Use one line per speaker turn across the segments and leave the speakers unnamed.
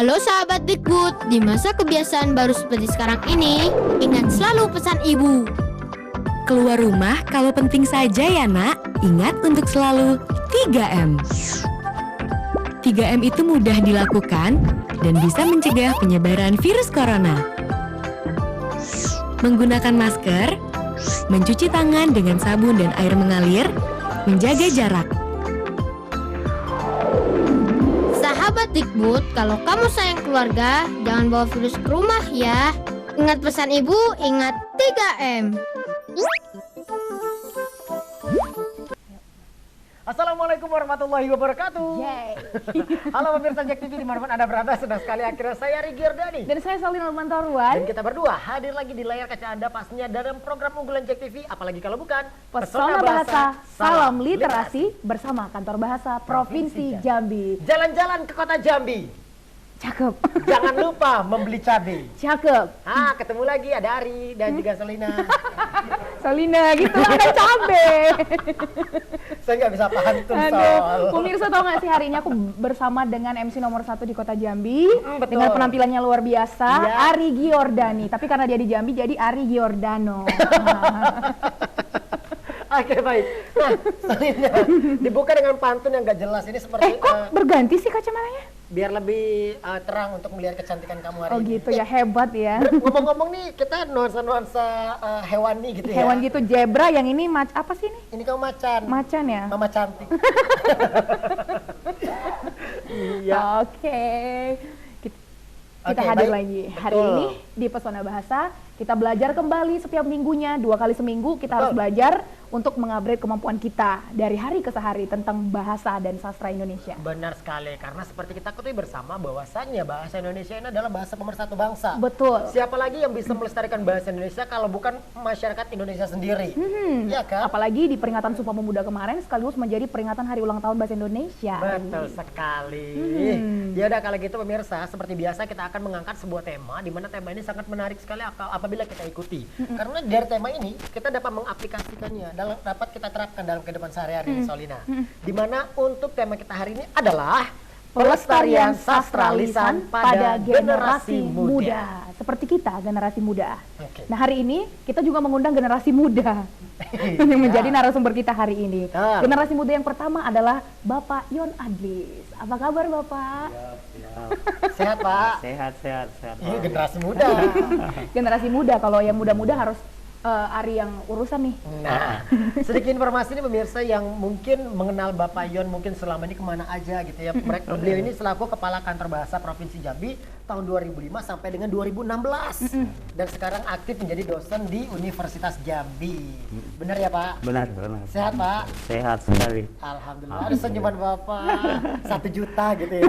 Halo sahabat Dikbud, di masa kebiasaan baru seperti sekarang ini, ingat selalu pesan ibu.
Keluar rumah kalau penting saja ya nak, ingat untuk selalu 3M. 3M itu mudah dilakukan dan bisa mencegah penyebaran virus corona. Menggunakan masker, mencuci tangan dengan sabun dan air mengalir, menjaga jarak.
Sahabat Dikbud, kalau kamu sayang keluarga, jangan bawa virus ke rumah ya. Ingat pesan ibu, ingat 3M.
Assalamualaikum warahmatullahi wabarakatuh.
Yeay.
Halo pemirsa Jack TV dimanapun Anda berada, senang sekali akhirnya saya Rigi Yordani.
Dan saya Salina Almantaruan.
Dan kita berdua hadir lagi di layar kaca Anda pastinya dalam program unggulan Jack TV, apalagi kalau bukan
Pesona Bahasa, Salam Literasi bersama Kantor Bahasa Provinsi Jambi.
Jalan-jalan ke kota Jambi.
Cakep.
Jangan lupa membeli cabai.
Cakep.
Ketemu lagi ada Ari dan juga Selina.
Salina gitu ada cabe.
Saya nggak bisa pantun
Aduh,
soal.
pemirsa tau gak sih hari ini aku bersama dengan MC nomor 1 di kota Jambi.
Betul.
Dengan penampilannya luar biasa,
Iya.
Ari Giordani. Tapi karena dia di Jambi jadi Ari Giordano.
Oke baik. Nah, Selina dibuka dengan pantun yang nggak jelas ini seperti
Kok berganti sih kacamatanya?
biar lebih terang untuk melihat kecantikan kamu hari
Oh
ini.
gitu ya, hebat ya.
Ngomong-ngomong nih, kita nuansa-nuansa hewani gitu ya.
Hewan gitu, zebra, yang ini apa sih ini?
Ini kamu macan.
Macan ya?
Mama cantik. Iya.
Oke. Kita
Oke,
hadir
baik.
lagi hari
Betul.
ini di Pesona Bahasa. Kita belajar kembali setiap minggunya, 2 kali seminggu kita harus
Betul.
belajar untuk mengupgrade kemampuan kita dari hari ke hari tentang bahasa dan sastra Indonesia.
Benar sekali, karena seperti kita ketahui bersama bahwasannya bahasa Indonesia ini adalah bahasa pemersatu bangsa.
Betul.
Siapa lagi yang bisa melestarikan bahasa Indonesia kalau bukan masyarakat Indonesia sendiri? Iya kan?
Apalagi di peringatan Sumpah Pemuda kemarin sekaligus menjadi peringatan Hari Ulang Tahun Bahasa Indonesia.
Betul sekali. Ya udah kalau gitu pemirsa, seperti biasa kita akan mengangkat sebuah tema di mana tema ini sangat menarik sekali apabila kita ikuti. Karena dari tema ini kita dapat mengaplikasikannya, dapat kita terapkan dalam kehidupan sehari-hari di Solina. Di mana untuk tema kita hari ini adalah pelestarian sastra lisan pada generasi muda.
Seperti kita, generasi muda.
Oke.
Nah hari ini kita juga mengundang generasi muda yang menjadi narasumber kita hari ini.
Betul.
Generasi muda yang pertama adalah Bapak Yon Adlis. Apa kabar Bapak?
Sehat Pak?
Sehat.
Iya generasi muda.
Generasi muda, kalau yang muda-muda harus Ari yang urusan nih.
Nah, sedikit informasi nih pemirsa yang mungkin mengenal Bapak Yon mungkin selama ini kemana aja gitu ya. Beliau ini selaku Kepala Kantor Bahasa Provinsi Jambi tahun 2005 sampai dengan 2016. Dan sekarang aktif menjadi dosen di Universitas Jambi. Benar ya Pak?
Benar.
Sehat Pak?
Sehat sekali.
Alhamdulillah. Ada senyuman Bapak 1 juta gitu ya.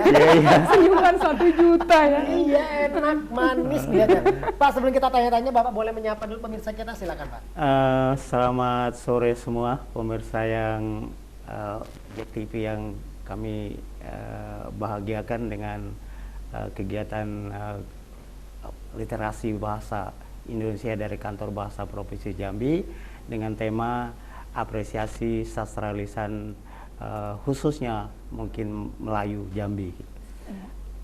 Senyuman 1 juta ya.
Iya enak, manis lihatnya. Pak sebelum kita tanya-tanya Bapak boleh menyapa dulu pemirsa kita, silakan Pak.
Selamat sore semua pemirsa yang Jack TV yang kami bahagiakan dengan kegiatan literasi bahasa Indonesia dari Kantor Bahasa Provinsi Jambi dengan tema apresiasi sastra lisan khususnya mungkin Melayu Jambi.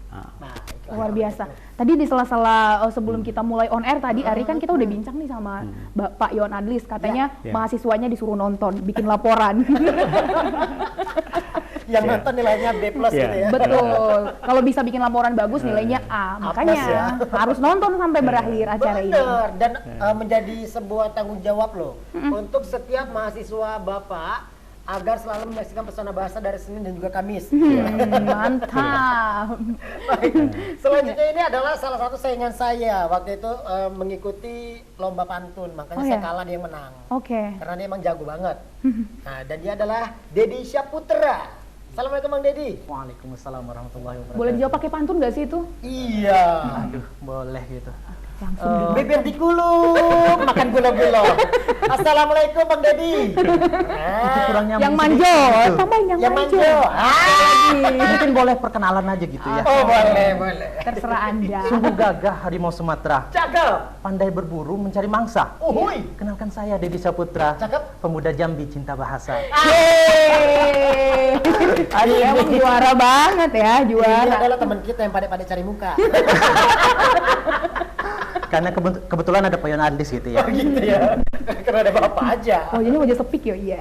Nah,
Luar biasa. Tadi di sela-sela sebelum kita mulai on air tadi, Ari kan kita udah bincang nih sama Bapak Yon Adlis. Katanya
Ya.
mahasiswanya disuruh nonton, bikin laporan.
yang nonton nilainya B+ gitu ya.
Betul. Kalau bisa bikin laporan bagus nilainya A. Makanya
ya.
harus nonton sampai berakhir acara ini.
Bener, dan menjadi sebuah tanggung jawab loh untuk setiap mahasiswa Bapak agar selalu menyaksikan Pesona Bahasa dari Senin dan juga Kamis.
Mantap.
Baik. Selanjutnya ini adalah salah satu saingan saya waktu itu mengikuti lomba pantun, makanya
Oh,
saya
ya?
kalah dia yang menang.
Oke.
Karena dia emang jago banget. Nah, dan dia adalah Dedi Syaputra. Assalamualaikum Bang Dedi.
Waalaikumsalam warahmatullahi wabarakatuh.
Boleh dijawab pakai pantun gak sih itu?
Iya.
Aduh, boleh gitu.
Langsung di
Bibir dikulum, makan gula-gula. Assalamualaikum Bang Dedi.
kurang nyambung
yang
sedikit
manjo,
gitu.
tambahin yang
Yang
manjo.
manjo.
Mungkin boleh perkenalan aja gitu ya.
Oh boleh, boleh.
Terserah Anda.
Sungguh gagah harimau Sumatera,
Cakep.
pandai berburu mencari mangsa.
Uhuy.
Kenalkan saya Dedi Saputra,
Cakep.
pemuda Jambi cinta bahasa.
Yeay. Aduh, emang juara banget ya,
Ini
juara.
adalah teman kita yang pada cari muka.
Karena kebetulan ada Pak Yon Adlis gitu ya.
Oh gitu ya. Karena ada bapak aja.
Oh, jadi mau jadi sepik ya, iya.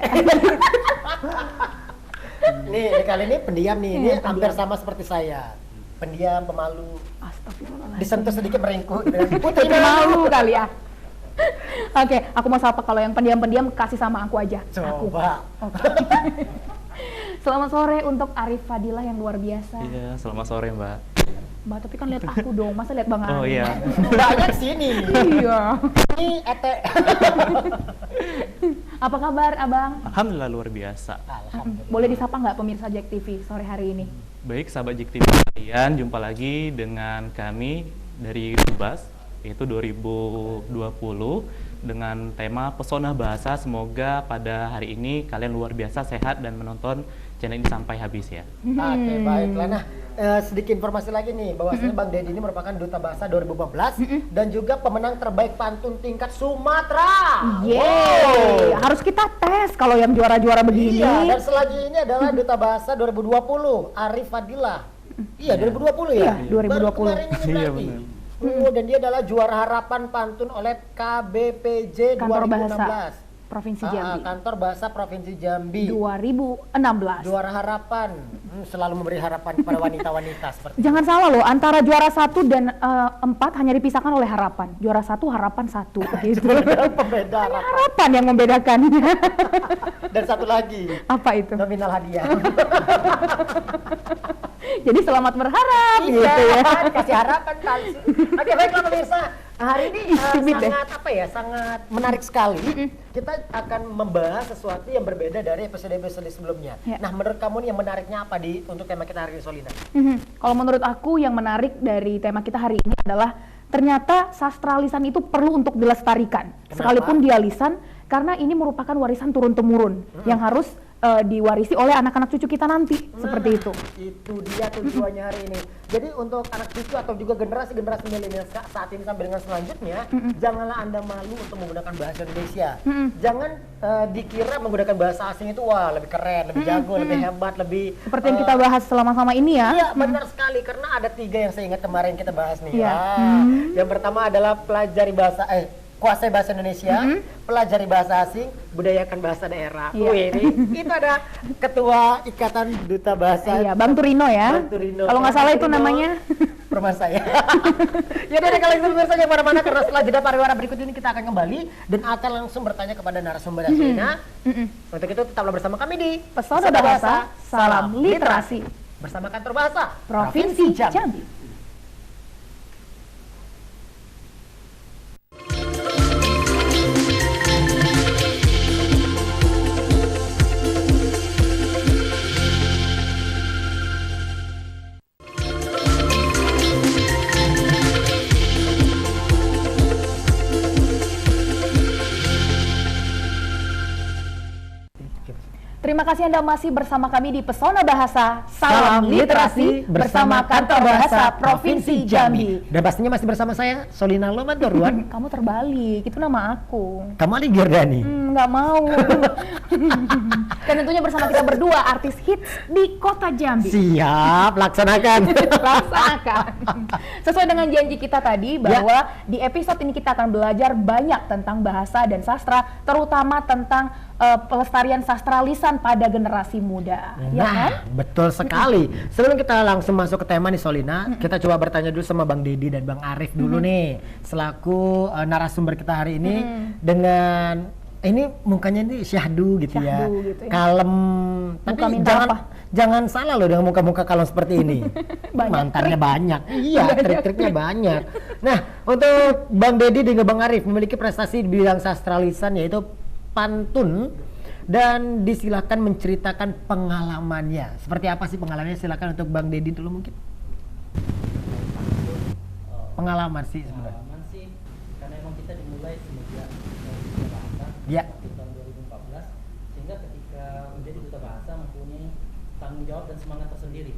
Nih kali ini pendiam nih. Ini
Iya,
hampir
pendiam.
sama seperti saya. Pendiam, pemalu.
Astagfirullahaladzim.
Disentuh sedikit meringkuk. Gitu.
Putri malu kali ya. Oke, aku mau sapa kalau yang pendiam-pendiam kasih sama aku aja. Aku.
Coba.
Selamat sore untuk Arif Fadilah yang luar biasa.
Iya, selamat sore Mbak.
Mbak, tapi kan lihat aku dong, masa lihat Bang
Oh
Arif?
iya.
Banyak sini.
Iya.
Ini ete.
Apa kabar, Abang?
Alhamdulillah luar biasa.
Alhamdulillah.
Boleh disapa nggak pemirsa Jack TV sore hari ini?
Baik, sahabat JIK TV sekalian, jumpa lagi dengan kami dari Dubas, yaitu 2020 dengan tema Pesona Bahasa. Semoga pada hari ini kalian luar biasa sehat dan menonton channel ini sampai habis ya.
Oke, baiklah. Nah, sedikit informasi lagi nih, bahwasanya Bang Dedi ini merupakan Duta Bahasa 2015 dan juga pemenang terbaik pantun tingkat Sumatera.
Yeay, harus kita tes kalau yang juara-juara begini.
Iya, dan selanjutnya ini adalah Duta Bahasa 2020, Arif Fadilah. Iya, 2020 ya?
Iya, 2020.
Baru kemarin ini
Iya,
berarti.
benar.
Dan dia adalah juara harapan pantun oleh KBPJ
Kantor
2016.
Bahasa Provinsi Jambi.
Kantor Bahasa Provinsi Jambi.
2016.
Juara harapan. Selalu memberi harapan kepada wanita-wanita seperti
Jangan salah loh, antara juara 1 dan 4 hanya dipisahkan oleh harapan. Juara 1, harapan 1 gitu.
pembeda harapan.
Harapan yang membedakannya.
Dan satu lagi,
Apa itu?
nominal hadiah.
Jadi selamat berharap
Iya,
gitu ya.
kasih harapan palsu. Oke, baiklah pemirsa. Hari ini
Cibit deh.
sangat apa ya? Sangat menarik sekali. Kita akan membahas sesuatu yang berbeda dari episode-episode sebelumnya.
Ya.
Nah, menurut kamu nih yang menariknya apa untuk tema kita hari ini, Solina?
Kalau menurut aku yang menarik dari tema kita hari ini adalah ternyata sastra lisan itu perlu untuk dilestarikan.
Kenapa?
Sekalipun dia lisan, karena ini merupakan warisan turun-temurun yang harus diwarisi oleh anak-anak cucu kita nanti, seperti itu.
Itu dia tujuannya hari ini. Jadi untuk anak cucu atau juga generasi-generasi milenial saat ini sampai dengan selanjutnya, janganlah Anda malu untuk menggunakan bahasa Indonesia. Jangan dikira menggunakan bahasa asing itu wah lebih keren, lebih jago, lebih hebat, lebih
Seperti yang kita bahas sama-sama ini ya.
Iya, benar sekali, karena ada 3 yang saya ingat kemarin kita bahas nih.
Iya.
Yang pertama adalah pelajari bahasa kuasai bahasa Indonesia, pelajari bahasa asing, budayakan bahasa daerah.
Iya.
Wih, ini itu ada Ketua Ikatan Duta Bahasa.
Iya, Bang Turino ya.
Bang Turino.
Kalau nggak salah itu
Turino,
namanya.
Rumah saya. Ya udah deh, kalau gitu pemirsa jangan mana-mana, karena setelah jeda pariwara berikut ini kita akan kembali dan akan langsung bertanya kepada narasumber Solina. Untuk itu tetaplah bersama kami di
Pesona Bahasa, Salam Literasi.
bersama Kantor Bahasa
Provinsi Jambi. Terima kasih Anda masih bersama kami di Pesona Bahasa Salam Literasi bersama Kantor Bahasa Provinsi Jambi.
Dan pastinya masih bersama saya, Solina Lomandoruan.
Kamu terbalik, itu nama aku.
Kamu Ali Giordani.
Nggak mau. Dan tentunya bersama kita berdua, artis hits di kota Jambi.
Siap, laksanakan.
Laksanakan. Sesuai dengan janji kita tadi bahwa di episode ini kita akan belajar banyak tentang bahasa dan sastra, terutama tentang pelestarian sastra lisan pada generasi muda. Ya kan?
Betul sekali. Sebelum kita langsung masuk ke tema nih Solina, kita coba bertanya dulu sama Bang Dedi dan Bang Arif dulu nih, selaku narasumber kita hari ini dengan ini mukanya ini syahdu gitu ya,
gitu ya.
kalem.
Muka
Tapi
minta
jangan
apa?
jangan salah loh dengan muka-muka kalem seperti ini.
Banyak
Mantannya banyak. Iya, trik-triknya banyak. Nah, untuk Bang Dedi dan Bang Arif memiliki prestasi di bidang sastra lisan yaitu pantun, dan disilakan menceritakan pengalamannya. Seperti apa sih pengalamannya? Silakan untuk Bang Dedi dulu mungkin. Pengalaman sih sebenarnya.
memang kita dimulai semenjak duta bahasa
Ya.
di tahun 2014, sehingga ketika menjadi duta bahasa mempunyai tanggung jawab dan semangat tersendiri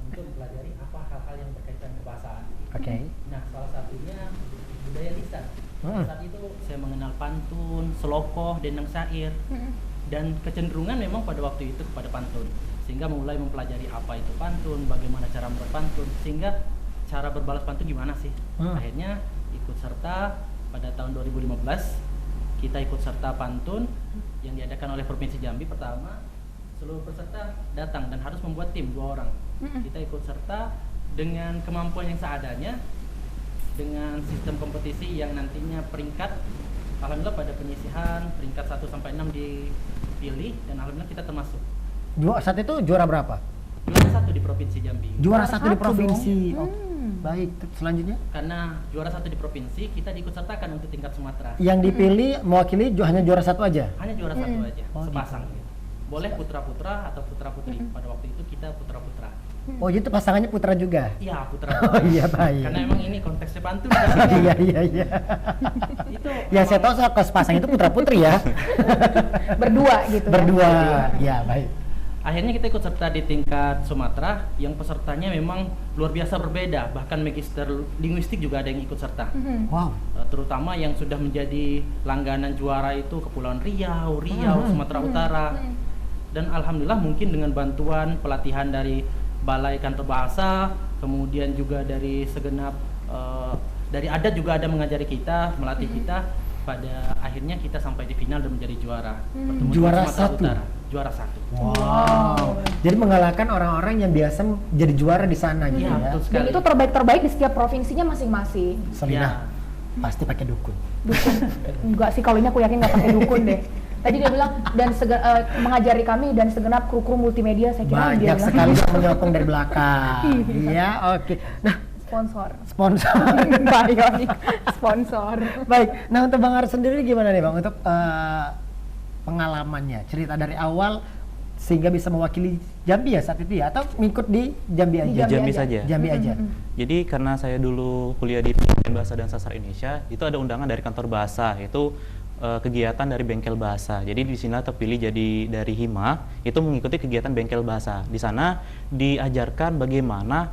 untuk mempelajari apa hal-hal yang berkaitan kebahasaan.
Oke.
Nah, salah satunya budaya lisan. Saat itu saya mengenal pantun, selokoh, dendang syair, dan kecenderungan memang pada waktu itu kepada pantun, sehingga mulai mempelajari apa itu pantun, bagaimana cara berpantun, sehingga cara berbalas pantun gimana sih. Akhirnya ikut serta pada tahun 2015 kita ikut serta pantun yang diadakan oleh Provinsi Jambi. Pertama, seluruh peserta datang dan harus membuat tim 2 orang. Kita ikut serta dengan kemampuan yang seadanya, dengan sistem kompetisi yang nantinya peringkat, alhamdulillah pada penyisihan peringkat 1 sampai 6 dipilih, dan alhamdulillah kita termasuk.
Saat itu juara berapa?
Juara 1 di Provinsi Jambi.
Juara 1 di provinsi. Oh, baik, selanjutnya
Karena juara 1 di provinsi, kita diikutsertakan untuk tingkat Sumatera.
yang dipilih mewakili hanya juara 1 aja.
Hanya juara 1 aja,
Oh,
sepasang. Boleh putra-putra atau putra-putri. Pada waktu itu kita putra-putra.
Oh, itu pasangannya putra juga.
Iya,
Oh
putra-putra.
iya, baik.
Karena emang ini konteksnya pantun.
Iya, iya, iya.
Itu
Ya saya tahu soal pasang itu putra putri ya.
Berdua gitu.
Berdua. Ya, baik.
akhirnya kita ikut serta di tingkat Sumatera, yang pesertanya memang luar biasa berbeda, bahkan magister linguistik juga ada yang ikut serta.
Wow.
Terutama yang sudah menjadi langganan juara itu Kepulauan Riau, Sumatera Utara. Dan alhamdulillah mungkin dengan bantuan pelatihan dari Balai Kantor Bahasa, kemudian juga dari segenap dari adat juga ada mengajari kita, melatih kita, pada akhirnya kita sampai di final dan menjadi juara. Pertemuan
Juara
Sumatera
1?
Utara. Juara 1.
Wow. Jadi mengalahkan orang-orang yang biasa jadi juara di sana gitu
Iya,
ya.
betul
Dan
sekali.
itu terbaik-terbaik di setiap provinsinya masing-masing.
Selina
Ya.
pasti pakai dukun.
Dukun. Enggak sih, kalau ini aku yakin nggak pakai dukun deh. Tadi dia bilang dan mengajari kami dan segenap kru-kru multimedia, saya kira dia
Banyak
bilang
sekali yang menyokong dari belakang. Iya, oke. Nah,
sponsor.
sponsor.
Baik, sponsor.
Baik. Nah, untuk Bang Aris sendiri gimana nih, Bang? Untuk pengalamannya, cerita dari awal sehingga bisa mewakili Jambi ya saat itu ya, atau ngikut di Jambi aja?
Di
Jambi
Jambi aja.
saja.
Jambi aja.
Jadi karena saya dulu kuliah di Pendidikan Bahasa dan Sastra Indonesia, itu ada undangan dari kantor bahasa, itu kegiatan dari bengkel bahasa. Jadi di sini terpilih jadi dari Hima, itu mengikuti kegiatan bengkel bahasa. Di sana diajarkan bagaimana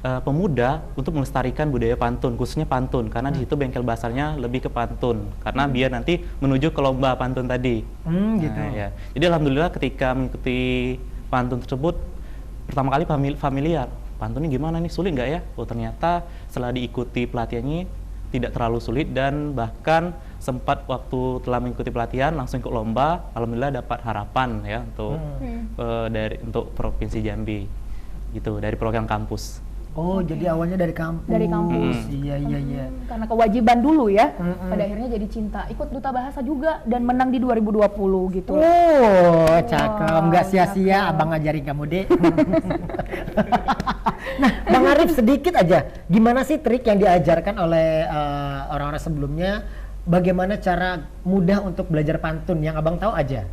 pemuda untuk melestarikan budaya pantun, khususnya pantun, karena di situ bengkel bahasanya lebih ke pantun, karena biar nanti menuju ke lomba pantun tadi.
Gitu.
Nah, ya. Jadi alhamdulillah ketika mengikuti pantun tersebut pertama kali familiar. Pantunnya gimana nih, sulit nggak ya? Oh ternyata setelah diikuti pelatihannya tidak terlalu sulit, dan bahkan sempat waktu telah mengikuti pelatihan langsung ikut lomba, alhamdulillah dapat harapan ya untuk Provinsi Jambi gitu, dari program kampus.
Oh, jadi awalnya dari kampus.
Dari kampus.
Iya, iya, iya.
Karena kewajiban dulu ya, pada akhirnya jadi cinta. Ikut Duta Bahasa juga dan menang di 2020 gitu.
Oh, cakep. Nggak sia-sia
cakep.
abang ngajarin kamu, Dek. Nah, Bang Arif, sedikit aja. Gimana sih trik yang diajarkan oleh orang-orang sebelumnya? Bagaimana cara mudah untuk belajar pantun yang abang tahu aja?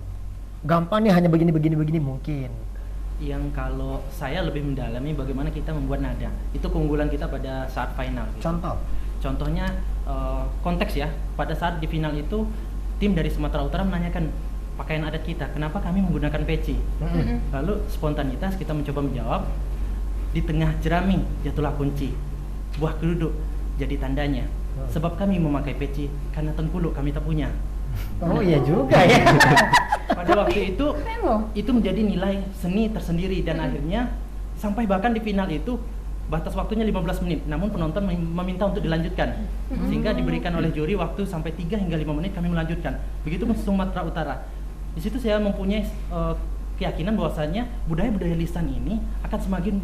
Gampang nih, hanya begini mungkin.
Yang kalau saya lebih mendalami bagaimana kita membuat nada, itu keunggulan kita pada saat final gitu. Contohnya konteks ya, pada saat di final itu tim dari Sumatera Utara menanyakan pakaian adat kita, kenapa kami menggunakan peci. Lalu spontanitas kita mencoba menjawab, di tengah jerami jatuhlah kunci, buah keduduk jadi tandanya, sebab kami memakai peci karena tengkuluk kami tak punya.
Oh iya juga ya.
Pada waktu itu
Keren loh.
itu menjadi nilai seni tersendiri, dan akhirnya sampai bahkan di final itu batas waktunya 15 menit, namun penonton meminta untuk dilanjutkan, sehingga diberikan oleh juri waktu sampai 3 hingga 5 menit kami melanjutkan. Begitupun Sumatera Utara. Di situ saya mempunyai keyakinan bahwasanya budaya-budaya lisan ini akan semakin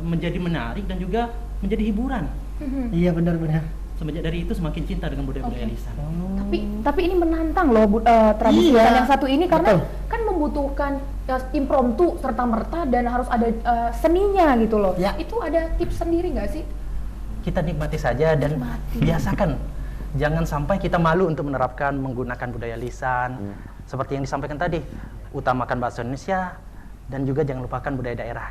menjadi menarik dan juga menjadi hiburan.
Iya, benar-benar.
Semenjak dari itu semakin cinta dengan budaya-budaya lisan.
Tapi ini menantang loh tradisi
Iya,
lisan yang satu ini, karena
betul.
kan membutuhkan impromptu serta merta dan harus ada seninya gitu loh.
Ya.
Itu ada tips sendiri nggak sih?
Kita nikmati saja dan biasakan. Jangan sampai kita malu untuk menerapkan menggunakan budaya lisan. Seperti yang disampaikan tadi, utamakan bahasa Indonesia dan juga jangan lupakan budaya daerah.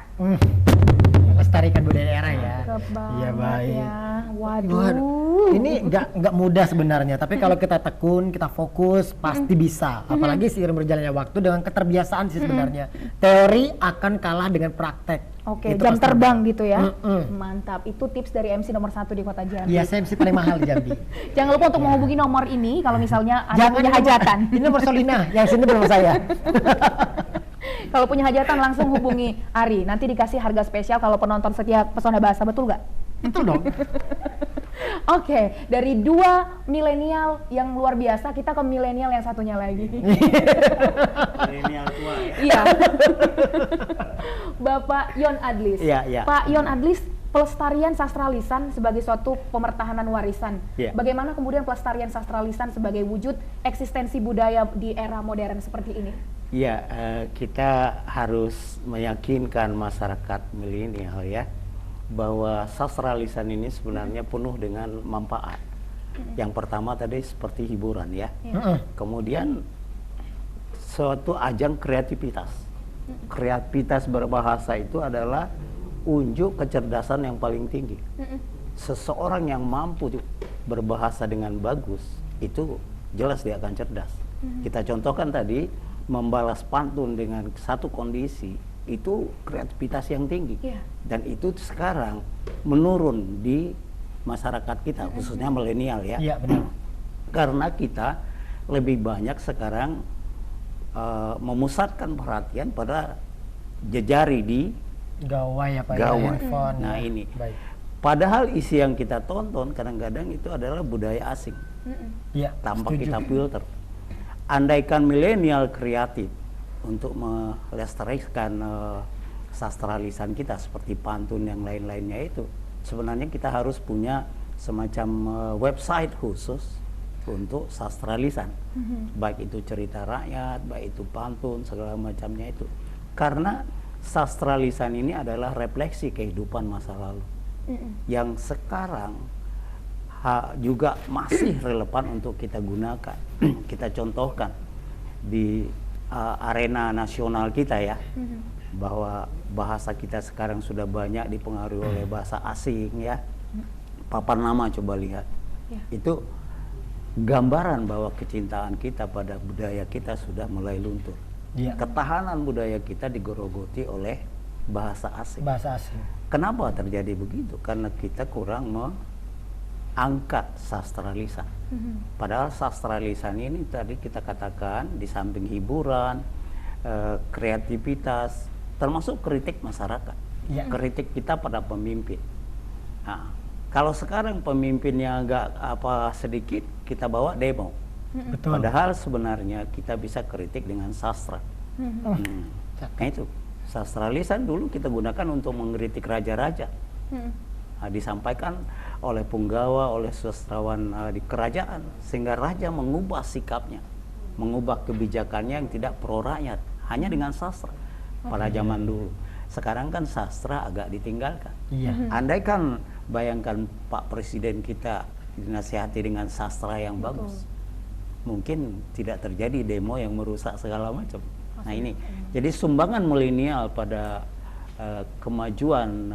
Lestarikan budaya daerah ya.
Cakep banget
Iya, baik.
ya. Waduh.
Ini nggak mudah sebenarnya, tapi kalau kita tekun, kita fokus, pasti bisa. Apalagi seiring berjalannya waktu dengan keterbiasaan sih sebenarnya. Teori akan kalah dengan praktek.
Oke,
Itu
jam
pasti
terbang
ada.
gitu ya.
Mm-mm.
Mantap. Itu tips dari MC nomor 1 di Kota Jambi.
Iya, saya MC paling mahal di Jambi.
Jangan lupa untuk menghubungi nomor ini kalau misalnya Anda
Jangan
punya
ini
hajatan.
Ini nomor Solina, yang sini belum saya.
Kalau punya hajatan langsung hubungi Ari. Nanti dikasih harga spesial kalau penonton setia Pesona Bahasa, betul nggak?
Betul dong.
Oke, dari 2 milenial yang luar biasa, kita ke milenial yang satunya lagi.
Milenial tua ya.
Iya. Bapak Yon Adlis.
Iya, iya.
Pak Yon Adlis, pelestarian sastra lisan sebagai suatu pemertahanan warisan.
Iya.
Bagaimana kemudian pelestarian sastra lisan sebagai wujud eksistensi budaya di era modern seperti ini?
Ya, kita harus meyakinkan masyarakat milenial ya bahwa sastra lisan ini sebenarnya penuh dengan manfaat. Yang pertama tadi seperti hiburan ya. Kemudian suatu ajang kreativitas. Kreativitas berbahasa itu adalah unjuk kecerdasan yang paling tinggi. Seseorang yang mampu berbahasa dengan bagus itu jelas dia akan cerdas. Kita contohkan tadi membalas pantun dengan satu kondisi itu kreativitas yang tinggi. Dan itu sekarang menurun di masyarakat kita, khususnya milenial ya.
Iya, benar.
Karena kita lebih banyak sekarang memusatkan perhatian pada jejari di
Gawai ya Pak, ya,
gawai.
handphone.
Nah
ya.
ini.
Baik.
Padahal isi yang kita tonton kadang-kadang itu adalah budaya asing
Iya,
tanpa
setuju.
kita filter. Andaikan milenial kreatif untuk melestarikan sastra lisan kita seperti pantun yang lain-lainnya itu, sebenarnya kita harus punya semacam website khusus untuk sastra lisan, baik itu cerita rakyat, baik itu pantun, segala macamnya itu. Karena sastra lisan ini adalah refleksi kehidupan masa lalu yang sekarang juga masih relevan untuk kita gunakan. Kita contohkan di arena nasional kita ya, bahwa bahasa kita sekarang sudah banyak dipengaruhi oleh bahasa asing ya. Papan nama coba lihat, itu gambaran bahwa kecintaan kita pada budaya kita sudah mulai luntur. Ketahanan budaya kita digerogoti oleh bahasa asing.
Bahasa asing.
Kenapa terjadi begitu? Karena kita kurang mengangkat sastra lisan. Padahal sastra lisan ini tadi kita katakan di samping hiburan, kreativitas, termasuk kritik masyarakat, kritik kita pada pemimpin. Nah, kalau sekarang pemimpinnya agak sedikit, kita bawa demo.
Betul.
Padahal sebenarnya kita bisa kritik dengan sastra. Nah itu, sastra lisan dulu kita gunakan untuk mengkritik raja-raja. Nah, disampaikan oleh punggawa, oleh sastrawan di kerajaan, sehingga raja mengubah sikapnya, mengubah kebijakannya yang tidak pro rakyat, hanya dengan sastra pada zaman dulu. Sekarang kan sastra agak ditinggalkan. Andaikan bayangkan Pak Presiden kita dinasihati dengan sastra yang bagus, mungkin tidak terjadi demo yang merusak segala macam. Nah ini, jadi sumbangan milenial pada kemajuan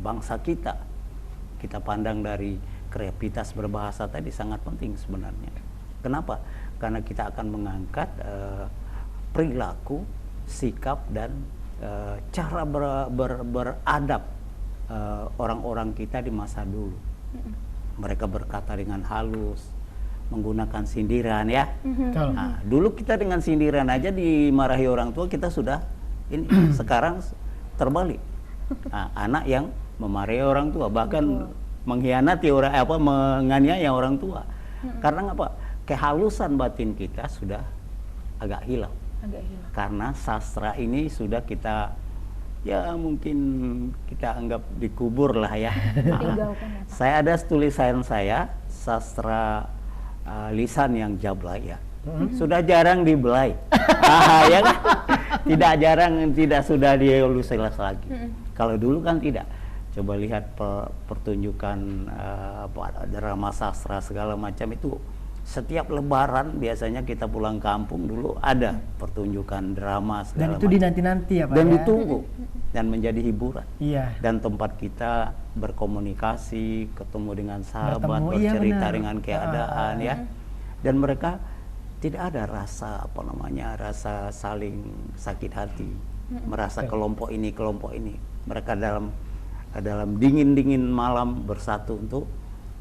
bangsa kita pandang dari kreativitas berbahasa tadi sangat penting sebenarnya. Kenapa? Karena kita akan mengangkat perilaku, sikap dan cara beradab orang-orang kita di masa dulu. Mereka berkata dengan halus, menggunakan sindiran ya. Nah, dulu kita dengan sindiran aja dimarahi orang tua kita sudah ini. Sekarang terbalik. Nah, anak yang memarahi orang tua, bahkan mengkhianati orang menganiaya orang tua. Karena apa? Kehalusan batin kita sudah agak hilang. Karena sastra ini sudah kita ya mungkin kita anggap dikubur lah ya. Saya ada tulisan saya sastra lisan yang jablay ya. Sudah jarang dibelai. Ya kan? Tidak sudah dielusilas lagi. Kalau dulu kan tidak. Coba lihat pertunjukan drama sastra segala macam itu setiap lebaran biasanya kita pulang kampung dulu ada pertunjukan drama
Dan
segala
itu
macam.
dinanti-nanti ya Pak
Dan
ya?
ditunggu dan menjadi hiburan.
Iya.
Dan tempat kita berkomunikasi, ketemu dengan sahabat,
Bertemu, iya
bercerita
benar.
dengan keadaan ya. Dan mereka tidak ada rasa rasa saling sakit hati, merasa kelompok ini Mereka dalam dingin malam bersatu untuk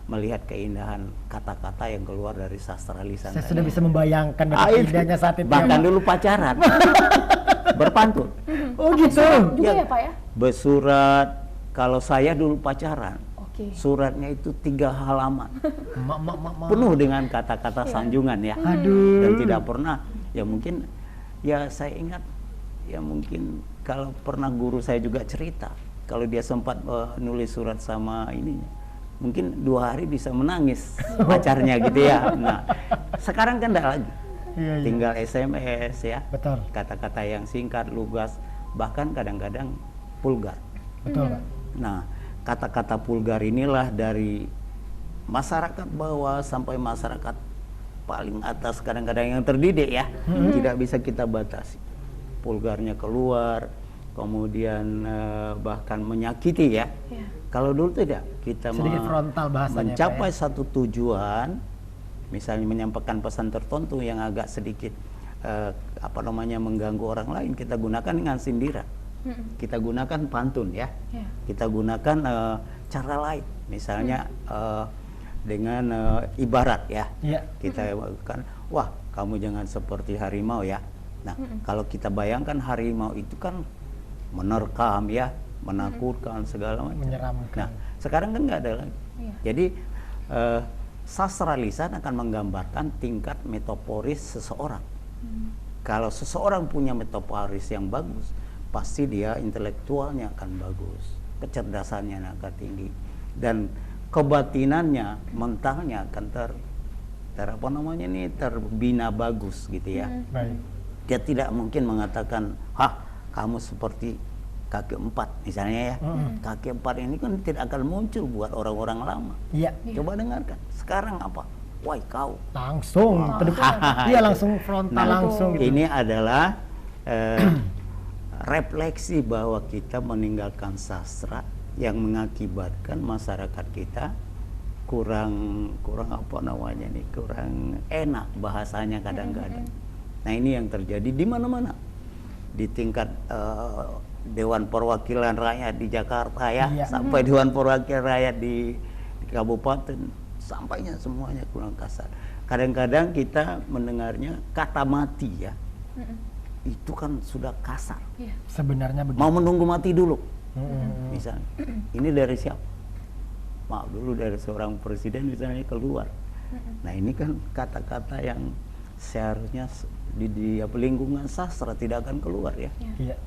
melihat keindahan kata-kata yang keluar dari sastra lisan.
Saya
tadi.
sudah bisa membayangkan betapa
Itu.
indahnya saat itu.
Bahkan
ya, Pak.
dulu pacaran berpantun.
Oh gitu.
Juga ya Pak ya?
Bersurat. Kalau saya dulu pacaran,
Oke.
suratnya itu 3 halaman,
Mak.
penuh dengan kata-kata sanjungan ya.
Aduh.
Dan tidak pernah, ya mungkin, ya saya ingat, ya mungkin kalau pernah guru saya juga cerita, kalau dia sempat nulis surat sama ininya, mungkin 2 hari bisa menangis pacarnya gitu ya. Nah, sekarang kan enggak lagi.
Iya, iya.
Tinggal SMS ya.
Betul.
Kata-kata yang singkat, lugas, bahkan kadang-kadang vulgar.
Betul Pak.
Nah, kata-kata vulgar inilah dari masyarakat bawah sampai masyarakat paling atas, kadang-kadang yang terdidik ya, tidak bisa kita batasi. Vulgarnya keluar, kemudian bahkan menyakiti ya. Kalau dulu tidak, kita
Sedikit frontal bahasanya,
mencapai
Pak, ya.
satu tujuan, misalnya menyampaikan pesan tertentu yang agak sedikit mengganggu orang lain, kita gunakan dengan sindiran. Kita gunakan pantun ya. Kita gunakan cara lain, misalnya dengan ibarat ya. Kita kan, wah kamu jangan seperti harimau ya. Nah, kalau kita bayangkan harimau itu kan menerkam ya, menakutkan segala macam.
Menyeramkan.
Nah, sekarang kan nggak ada lagi. Jadi sastra lisan akan menggambarkan tingkat metaforis seseorang. Kalau seseorang punya metaforis yang bagus, pasti dia intelektualnya akan bagus, kecerdasannya akan tinggi, dan kebatinannya, mentalnya akan terbina bagus gitu ya.
Baik.
Dia tidak mungkin mengatakan, kamu seperti kaki 4 misalnya ya. Kaki 4 ini kan tidak akan muncul buat orang-orang lama.
Iya.
Coba dengarkan. Sekarang apa? Woi kau.
Langsung ke depan. Iya, langsung frontal langsung gitu.
Ini adalah refleksi bahwa kita meninggalkan sastra yang mengakibatkan masyarakat kita kurang enak bahasanya kadang-kadang. Nah, ini yang terjadi di mana-mana, di tingkat Dewan Perwakilan Rakyat di Jakarta ya, sampai Dewan Perwakilan Rakyat di kabupaten, sampainya semuanya kurang kasar. Kadang-kadang kita mendengarnya kata mati ya, itu kan sudah kasar.
Sebenarnya begitu.
Mau menunggu mati dulu, misalnya. Ini dari siapa? Maaf dulu, dari seorang presiden misalnya keluar. Nah, ini kan kata-kata yang seharusnya di lingkungan sastra tidak akan keluar ya.
Iya.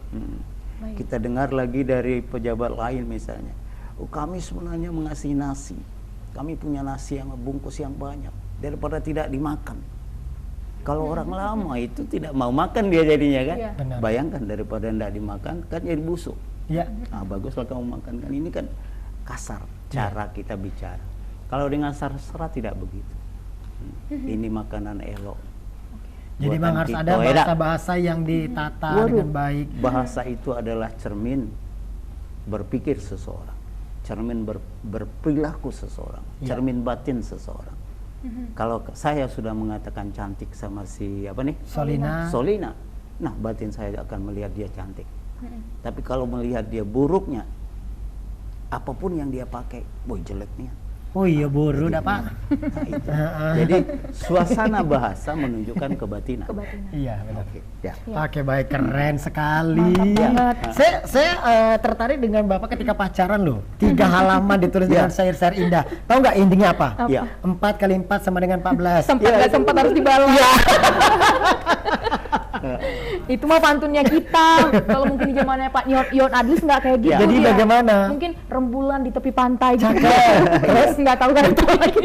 Kita dengar lagi dari pejabat lain misalnya, kami sebenarnya mengasihi nasi, kami punya nasi yang bungkus yang banyak daripada tidak dimakan. Kalau orang lama itu tidak mau makan dia jadinya kan.
Benar.
Bayangkan, daripada tidak dimakan kan jadi busuk.
Iya.
Nah, baguslah kamu makan kan. Ini kan kasar cara kita bicara. Kalau dengan sastra tidak begitu. Ini makanan elok.
Jadi
Buatan
memang harus ada
Tito,
bahasa-bahasa yang ditata dengan baik.
Bahasa itu adalah cermin berpikir seseorang, cermin berperilaku seseorang, cermin batin seseorang. Kalau saya sudah mengatakan cantik sama si Solina, nah batin saya akan melihat dia cantik. Tapi kalau melihat dia buruknya, apapun yang dia pakai, boy jeleknya.
Oh iya, buru dah Pak.
Nah, itu. Jadi suasana bahasa menunjukkan kebatinan.
Iya, benar.
Oke, ya.
Oke, baik, keren sekali.
banget.
Saya tertarik dengan Bapak ketika pacaran loh. 3 halaman ditulis dengan syair-syair indah. Tahu nggak endingnya apa?
Iya.
4 kali 4 sama dengan 14.
Sempat nggak sempat harus dibalas. Itu mah pantunnya kita. Kalau mungkin di zamannya Pak Yon Adlis nggak kayak gitu.
Jadi
dia.
bagaimana?
Mungkin rembulan di tepi pantai gitu.
Terus
Nggak tahu lagi.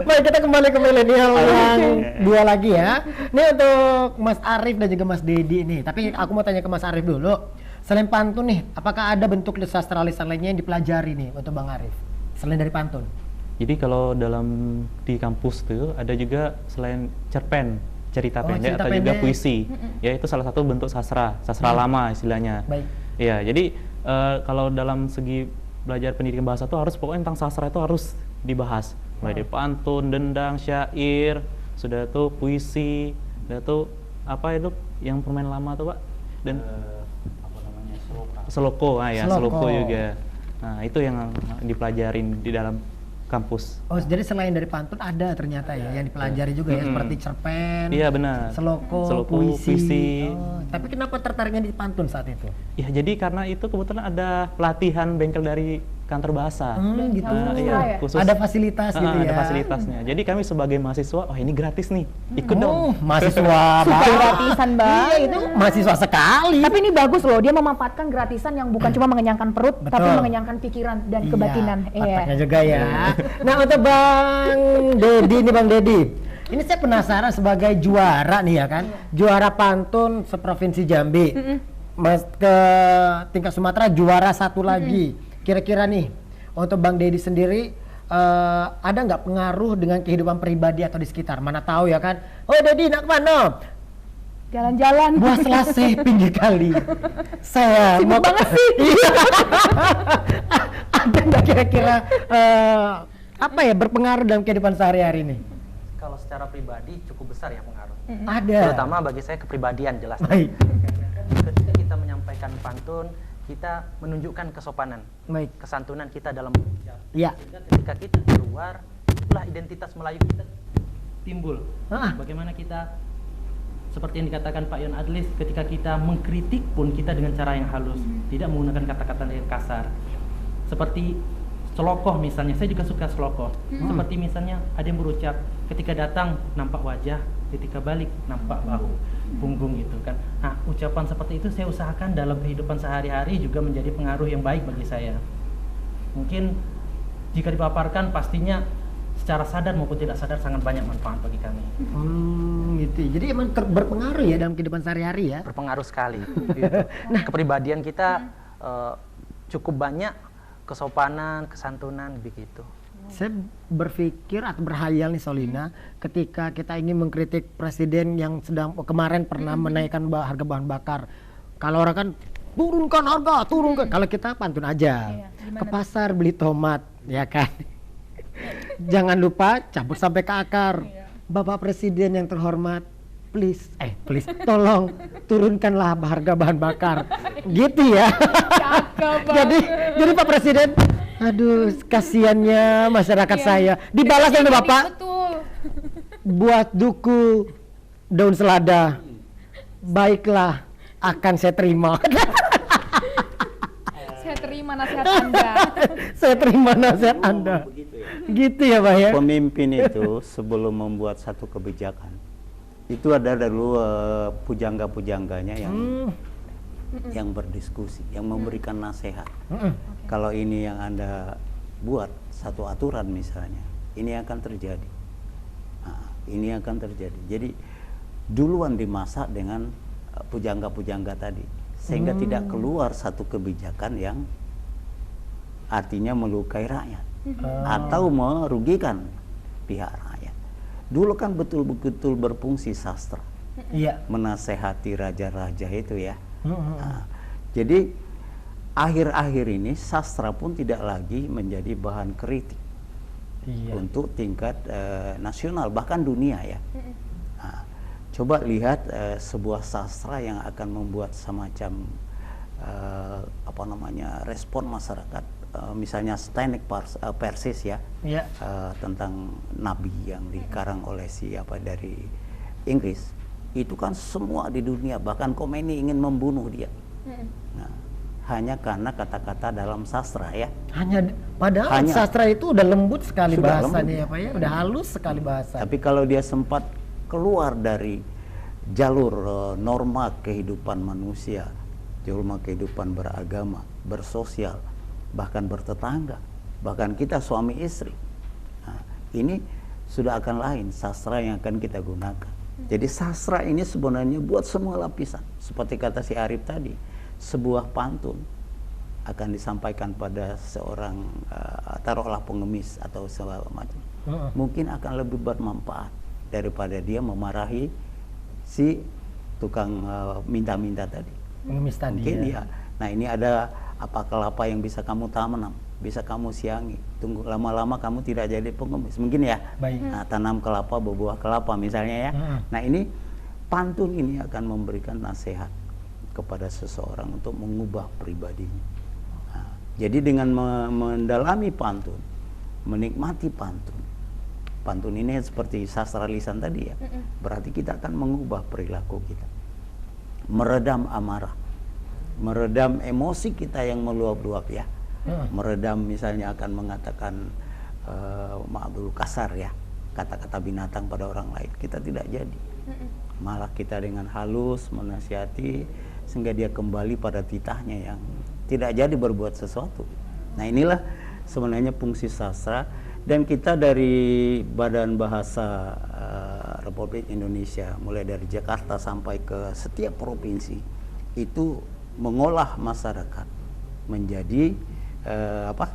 baik, kita kembali ke milenial yang 2 lagi ya. Ini untuk Mas Arif dan juga Mas Dedi nih. Tapi aku mau tanya ke Mas Arif dulu. Selain pantun nih, apakah ada bentuk sastra lisan lainnya yang dipelajari nih untuk Bang Arif? Selain dari pantun?
Jadi kalau di kampus tuh ada juga selain cerpen, cerita pendek
cerita
atau juga
pendek.
puisi, ya itu salah satu bentuk sastra lama istilahnya.
Baik.
Iya, jadi kalau dalam segi belajar pendidikan bahasa tuh harus pokoknya tentang sastra itu harus dibahas. Mulai dari pantun, dendang, syair, sudah tuh puisi, sudah tuh apa itu yang permain lama tuh Pak? Dan
Apa namanya, seloka.
seloko, ya
Seloko.
seloko juga. Nah itu yang dipelajarin di dalam kampus.
Oh, jadi selain dari pantun ada ternyata ya yang dipelajari juga ya, seperti cerpen,
Iya benar.
seloko,
Seloko,
puisi.
puisi.
Oh, tapi kenapa tertariknya di pantun saat itu?
Ya jadi karena itu kebetulan ada pelatihan bengkel dari kantor bahasa.
Gitu.
Nah,
Sastra
iya,
ya?
khusus.
Ada fasilitas gitu ya.
Ada fasilitasnya. Jadi kami sebagai mahasiswa, wah ini gratis nih, ikut
Oh,
dong.
mahasiswa
Super
banget.
gratisan banget.
Iya, itu mahasiswa sekali.
Tapi ini bagus loh, dia memanfaatkan gratisan yang bukan cuma mengenyangkan perut, tapi
Betul.
mengenyangkan pikiran dan
Iya,
kebatinan.
otaknya juga ya. Nah, untuk Bang Dedi nih, Bang Dedi. Ini saya penasaran sebagai juara nih ya kan. Juara pantun seprovinsi Jambi. Mas ke tingkat Sumatera juara satu lagi. Kira-kira nih untuk Bang Dedi sendiri ada nggak pengaruh dengan kehidupan pribadi atau di sekitar? Mana tahu ya kan. Oh Dedi nak mana?
Jalan-jalan.
Buah selasih pinggir kali. Saya
Sibuk banget sih.
Ada nggak kira-kira apa ya berpengaruh dalam kehidupan sehari-hari ini?
Kalau secara pribadi cukup besar ya pengaruh.
Ada.
Terutama bagi saya kepribadian jelas.
Baik.
Ketika kita menyampaikan pantun, kita menunjukkan kesopanan,
Baik.
kesantunan kita dalam berucap.
Ya.
Sehingga ketika kita keluar, itulah identitas Melayu kita timbul.
Ah.
Bagaimana kita, seperti yang dikatakan Pak Yon Adlis, ketika kita mengkritik pun kita dengan cara yang halus, tidak menggunakan kata-kata yang kasar. Seperti selokoh misalnya, saya juga suka selokoh. Seperti misalnya ada yang berucap, ketika datang nampak wajah, ketika balik nampak bahu, punggung gitu kan. Nah, ucapan seperti itu saya usahakan dalam kehidupan sehari-hari juga menjadi pengaruh yang baik bagi saya. Mungkin jika dipaparkan pastinya secara sadar maupun tidak sadar sangat banyak manfaat bagi kami.
Gitu. Jadi emang berpengaruh ya dalam kehidupan sehari-hari ya.
Berpengaruh sekali. Gitu. Nah, kepribadian kita cukup banyak kesopanan, kesantunan begitu.
Saya berpikir atau berhayal nih Solina, ketika kita ingin mengkritik presiden yang sedang kemarin pernah menaikkan harga bahan bakar. Kalau orang kan turunkan harga, turunkan. Kalau kita pantun aja. Ke pasar beli tomat, ya kan. Jangan lupa cabut sampai ke akar. Bapak Presiden yang terhormat, please, tolong turunkanlah harga bahan bakar. Gitu ya. jadi Pak Presiden, aduh kasihannya masyarakat saya. Dibalas oleh Bapak,
Betul.
buat duku daun selada. Baiklah, akan saya terima.
Saya terima nasihat Anda.
Saya terima nasihat Anda.
Begitu ya.
Gitu ya Pak ya.
Pemimpin itu sebelum membuat satu kebijakan itu ada dulu pujangga-pujangganya yang berdiskusi, yang memberikan nasihat. Kalau ini yang Anda buat satu aturan misalnya, ini akan terjadi. Nah, ini akan terjadi. Jadi duluan dimasak dengan pujangga-pujangga tadi, sehingga tidak keluar satu kebijakan yang artinya melukai rakyat atau merugikan pihak rakyat. Dulu kan betul-betul berfungsi sastra, menasehati raja-raja itu ya. Nah, jadi akhir-akhir ini sastra pun tidak lagi menjadi bahan kritik untuk tingkat nasional bahkan dunia ya. Nah, coba lihat sebuah sastra yang akan membuat semacam respon masyarakat, misalnya Stanek Persis ya, tentang Nabi yang dikarang oleh siapa dari Inggris, itu kan semua di dunia, bahkan Khomeini ingin membunuh dia. Nah, hanya karena kata-kata dalam sastra ya.
Padahal sastra itu udah lembut sekali bahasanya ya Pak ya, udah halus sekali bahasa.
Tapi kalau dia sempat keluar dari jalur norma kehidupan manusia, norma kehidupan beragama, bersosial, bahkan bertetangga, bahkan kita suami istri. Nah, ini sudah akan lain sastra yang akan kita gunakan. Jadi sastra ini sebenarnya buat semua lapisan. Seperti kata si Arif tadi, sebuah pantun akan disampaikan pada seorang taruhlah pengemis atau segala macam, mungkin akan lebih bermanfaat daripada dia memarahi si tukang minta-minta tadi.
Pengemis tadi.
Mungkin ya. Nah, ini ada apa kelapa yang bisa kamu tanam, bisa kamu siangi. Tunggu lama-lama kamu tidak jadi pengemis. Mungkin ya.
Baik.
Nah, tanam kelapa berbuah kelapa misalnya ya. Nah, ini pantun ini akan memberikan nasihat kepada seseorang untuk mengubah pribadinya. Nah, jadi dengan mendalami pantun, menikmati pantun. Pantun ini seperti sastra lisan tadi ya. Berarti kita akan mengubah perilaku kita. Meredam amarah. Meredam emosi kita yang meluap-luap ya. Meredam misalnya akan mengatakan maaf dulu kasar ya, kata-kata binatang pada orang lain. Kita tidak jadi. Malah kita dengan halus menasihati sehingga dia kembali pada titahnya yang tidak jadi berbuat sesuatu. Nah, inilah sebenarnya fungsi sastra, dan kita dari Badan Bahasa Republik Indonesia mulai dari Jakarta sampai ke setiap provinsi itu mengolah masyarakat menjadi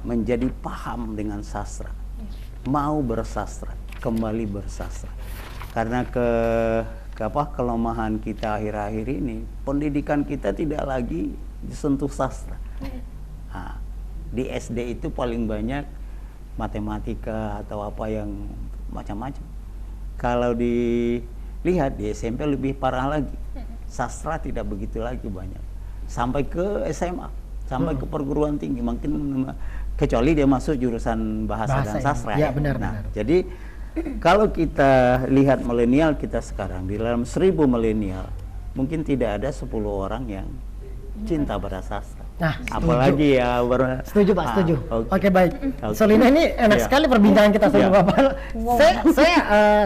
menjadi paham dengan sastra, mau bersastra, kembali bersastra. Karena kelemahan kita akhir-akhir ini, pendidikan kita tidak lagi disentuh sastra. Nah, di SD itu paling banyak matematika atau apa yang macam-macam. Kalau dilihat di SMP lebih parah lagi, sastra tidak begitu lagi banyak. Sampai ke SMA, sampai ke perguruan tinggi, mungkin kecuali dia masuk jurusan bahasa dan sastra.
Ya, benar,
nah,
benar.
jadi kalau kita lihat milenial kita sekarang, di dalam 1000 milenial mungkin tidak ada 10 orang yang cinta pada sastra.
Nah,
apalagi ya
setuju Pak, setuju.
Oke.
Baik.
Oke.
Solina, ini enak
Iya.
sekali perbincangan kita sama
Iya.
Bapak. Saya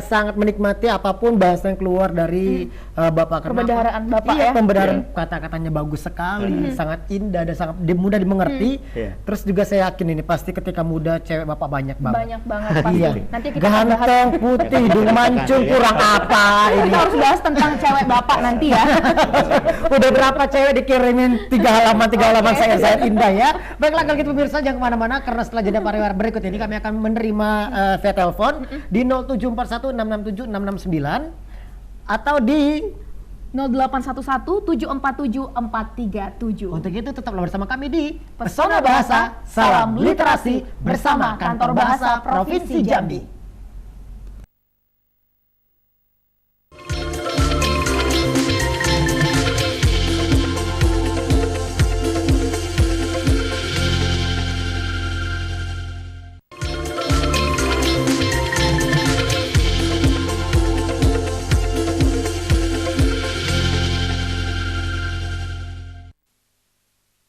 sangat menikmati apapun bahasa yang keluar dari Bapak. Karena
Perbendaharaan Bapak
iya,
ya.
pembendaharaan kata-katanya bagus sekali, sangat indah dan sangat mudah dimengerti.
Iya.
Terus juga saya yakin ini pasti ketika muda cewek Bapak banyak banget.
Banyak banget pasti.
Iya.
Nanti kita akan bahas.
Ganteng, putih, hidung mancung, kurang apa ini?
Kita harus bahas tentang cewek Bapak nanti ya.
Udah berapa cewek dikirimin 3 halaman saya indah ya. Baiklah, kalau gitu pemirsa jangan kemana-mana, karena setelah jeda pariwara berikut ini kami akan menerima via telepon di 0741 667 669 atau di
0811 747 437.
Untuk itu tetaplah bersama kami di Pesona Bahasa, Salam Literasi bersama Kantor Bahasa Provinsi Jambi.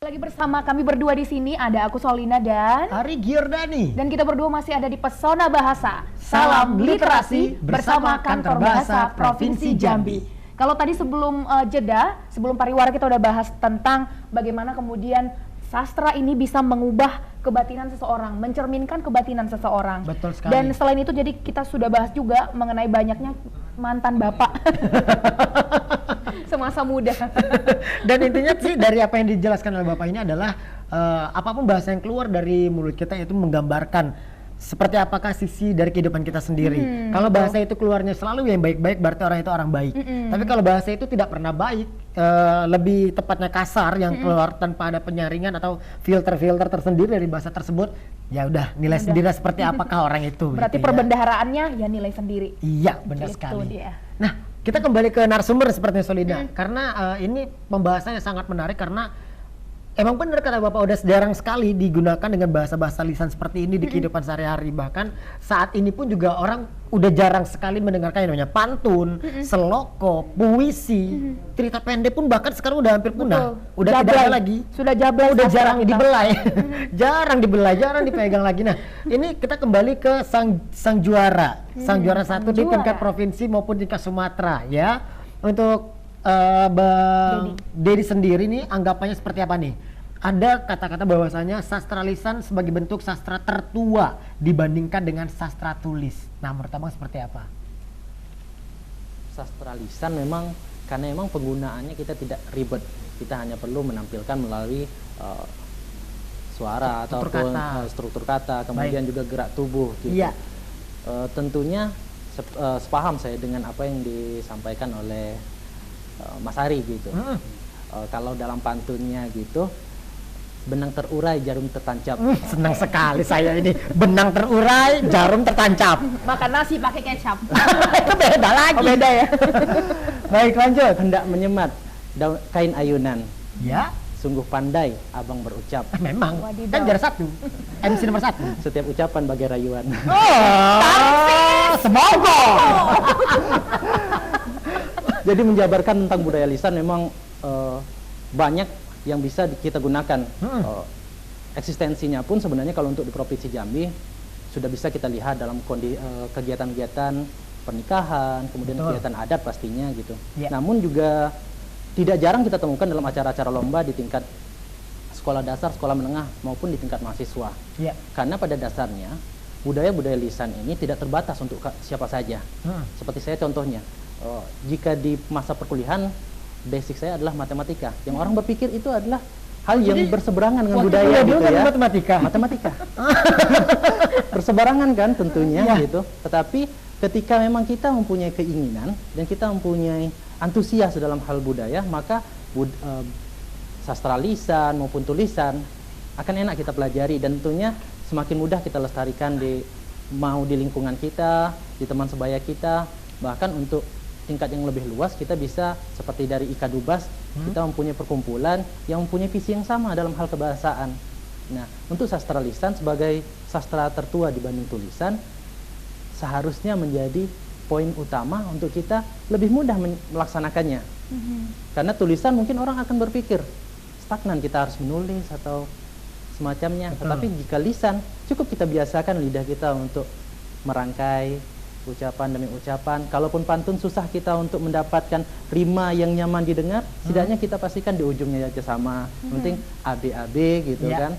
Lagi bersama kami berdua di sini, ada aku Solina dan
Ari Giordani.
kita berdua masih ada di Pesona Bahasa Salam Literasi bersama Kantor Bahasa Provinsi Jambi. Kalau tadi sebelum jeda, sebelum pariwara kita udah bahas tentang bagaimana kemudian sastra ini bisa mengubah kebatinan seseorang, mencerminkan kebatinan seseorang.
Betul sekali.
Dan selain itu jadi kita sudah bahas juga mengenai banyaknya mantan bapak semasa muda.
Dan intinya sih dari apa yang dijelaskan oleh Bapak ini adalah apapun bahasa yang keluar dari mulut kita itu menggambarkan seperti apakah sisi dari kehidupan kita sendiri. Kalau bahasa itu keluarnya selalu yang baik-baik, berarti orang itu orang baik. Tapi kalau bahasa itu tidak pernah baik, lebih tepatnya kasar yang keluar tanpa ada penyaringan atau filter-filter tersendiri dari bahasa tersebut, ya udah nilai sendiri seperti apakah orang itu.
Berarti
gitu ya.
perbendaharaannya ya nilai sendiri.
Iya, benar
Itu
sekali.
dia.
Nah, kita kembali ke narasumber seperti Solina, karena ini pembahasannya sangat menarik karena emang benar kata Bapak, udah jarang sekali digunakan dengan bahasa-bahasa lisan seperti ini di kehidupan sehari-hari. Bahkan saat ini pun juga orang udah jarang sekali mendengarkan yang namanya pantun, seloko, puisi, cerita pendek pun bahkan sekarang udah hampir punah.
Betul.
Udah tidak
Jablay.
ada lagi.
Sudah jablay
Udah
sastra
jarang
kita.
dibelai. Jarang dibelai, jarang dipegang lagi. Nah, ini kita kembali ke sang juara. Sang juara satu di tingkat provinsi maupun tingkat Sumatera ya. Untuk Bang Dedi sendiri nih anggapannya seperti apa nih? Ada kata-kata bahwasanya sastra lisan sebagai bentuk sastra tertua dibandingkan dengan sastra tulis. Nah, menurut Abang seperti apa?
Sastra lisan memang karena memang penggunaannya kita tidak ribet, kita hanya perlu menampilkan melalui
suara
Struktur
ataupun
kata.
struktur kata, kemudian juga gerak tubuh gitu.
Iya.
Tentunya sepaham saya dengan apa yang disampaikan oleh Mas Ari gitu. Kalau dalam pantunnya gitu, benang terurai, jarum tertancap.
Senang sekali saya ini. Benang terurai, jarum tertancap.
Makan nasi pakai kecap.
Itu beda lagi.
Oh, beda ya.
Baik, lanjut.
Hendak menyemat daun kain ayunan.
Ya,
Sungguh pandai abang berucap.
memang.
Wadidaw.
Kan juara 1. MC nomor 1.
Setiap ucapan bagai rayuan.
Oh, semoga.
Jadi menjabarkan tentang budaya lisan memang banyak yang bisa kita gunakan. Eksistensinya pun sebenarnya kalau untuk di Provinsi Jambi sudah bisa kita lihat dalam kegiatan-kegiatan pernikahan, kemudian
Betul.
kegiatan adat pastinya gitu.
Ya.
Namun juga tidak jarang kita temukan dalam acara-acara lomba di tingkat sekolah dasar, sekolah menengah maupun di tingkat mahasiswa.
Iya.
Karena pada dasarnya budaya-budaya lisan ini tidak terbatas untuk siapa saja. Seperti saya contohnya, jika di masa perkuliahan basic saya adalah matematika. Yang orang berpikir itu adalah hal yang berseberangan dengan
Waktu
budaya
kuliah dulu
gitu
kan
ya.
matematika.
Matematika. Berseberangan kan tentunya
Iya.
gitu. Tetapi ketika memang kita mempunyai keinginan dan kita mempunyai antusias dalam hal budaya, maka sastra lisan maupun tulisan akan enak kita pelajari dan tentunya semakin mudah kita lestarikan mau di lingkungan kita, di teman sebaya kita, bahkan untuk tingkat yang lebih luas kita bisa seperti dari IKA Dubas, kita mempunyai perkumpulan yang mempunyai visi yang sama dalam hal kebahasaan. Nah, untuk sastra lisan sebagai sastra tertua dibanding tulisan seharusnya menjadi poin utama untuk kita lebih mudah melaksanakannya. Karena tulisan mungkin orang akan berpikir stagnan, kita harus menulis atau semacamnya.
Betul.
Tetapi jika lisan, cukup kita biasakan lidah kita untuk merangkai ucapan demi ucapan. Kalaupun pantun susah kita untuk mendapatkan rima yang nyaman didengar, setidaknya kita pastikan di ujungnya aja sama. Penting AB gitu
Ya.
kan.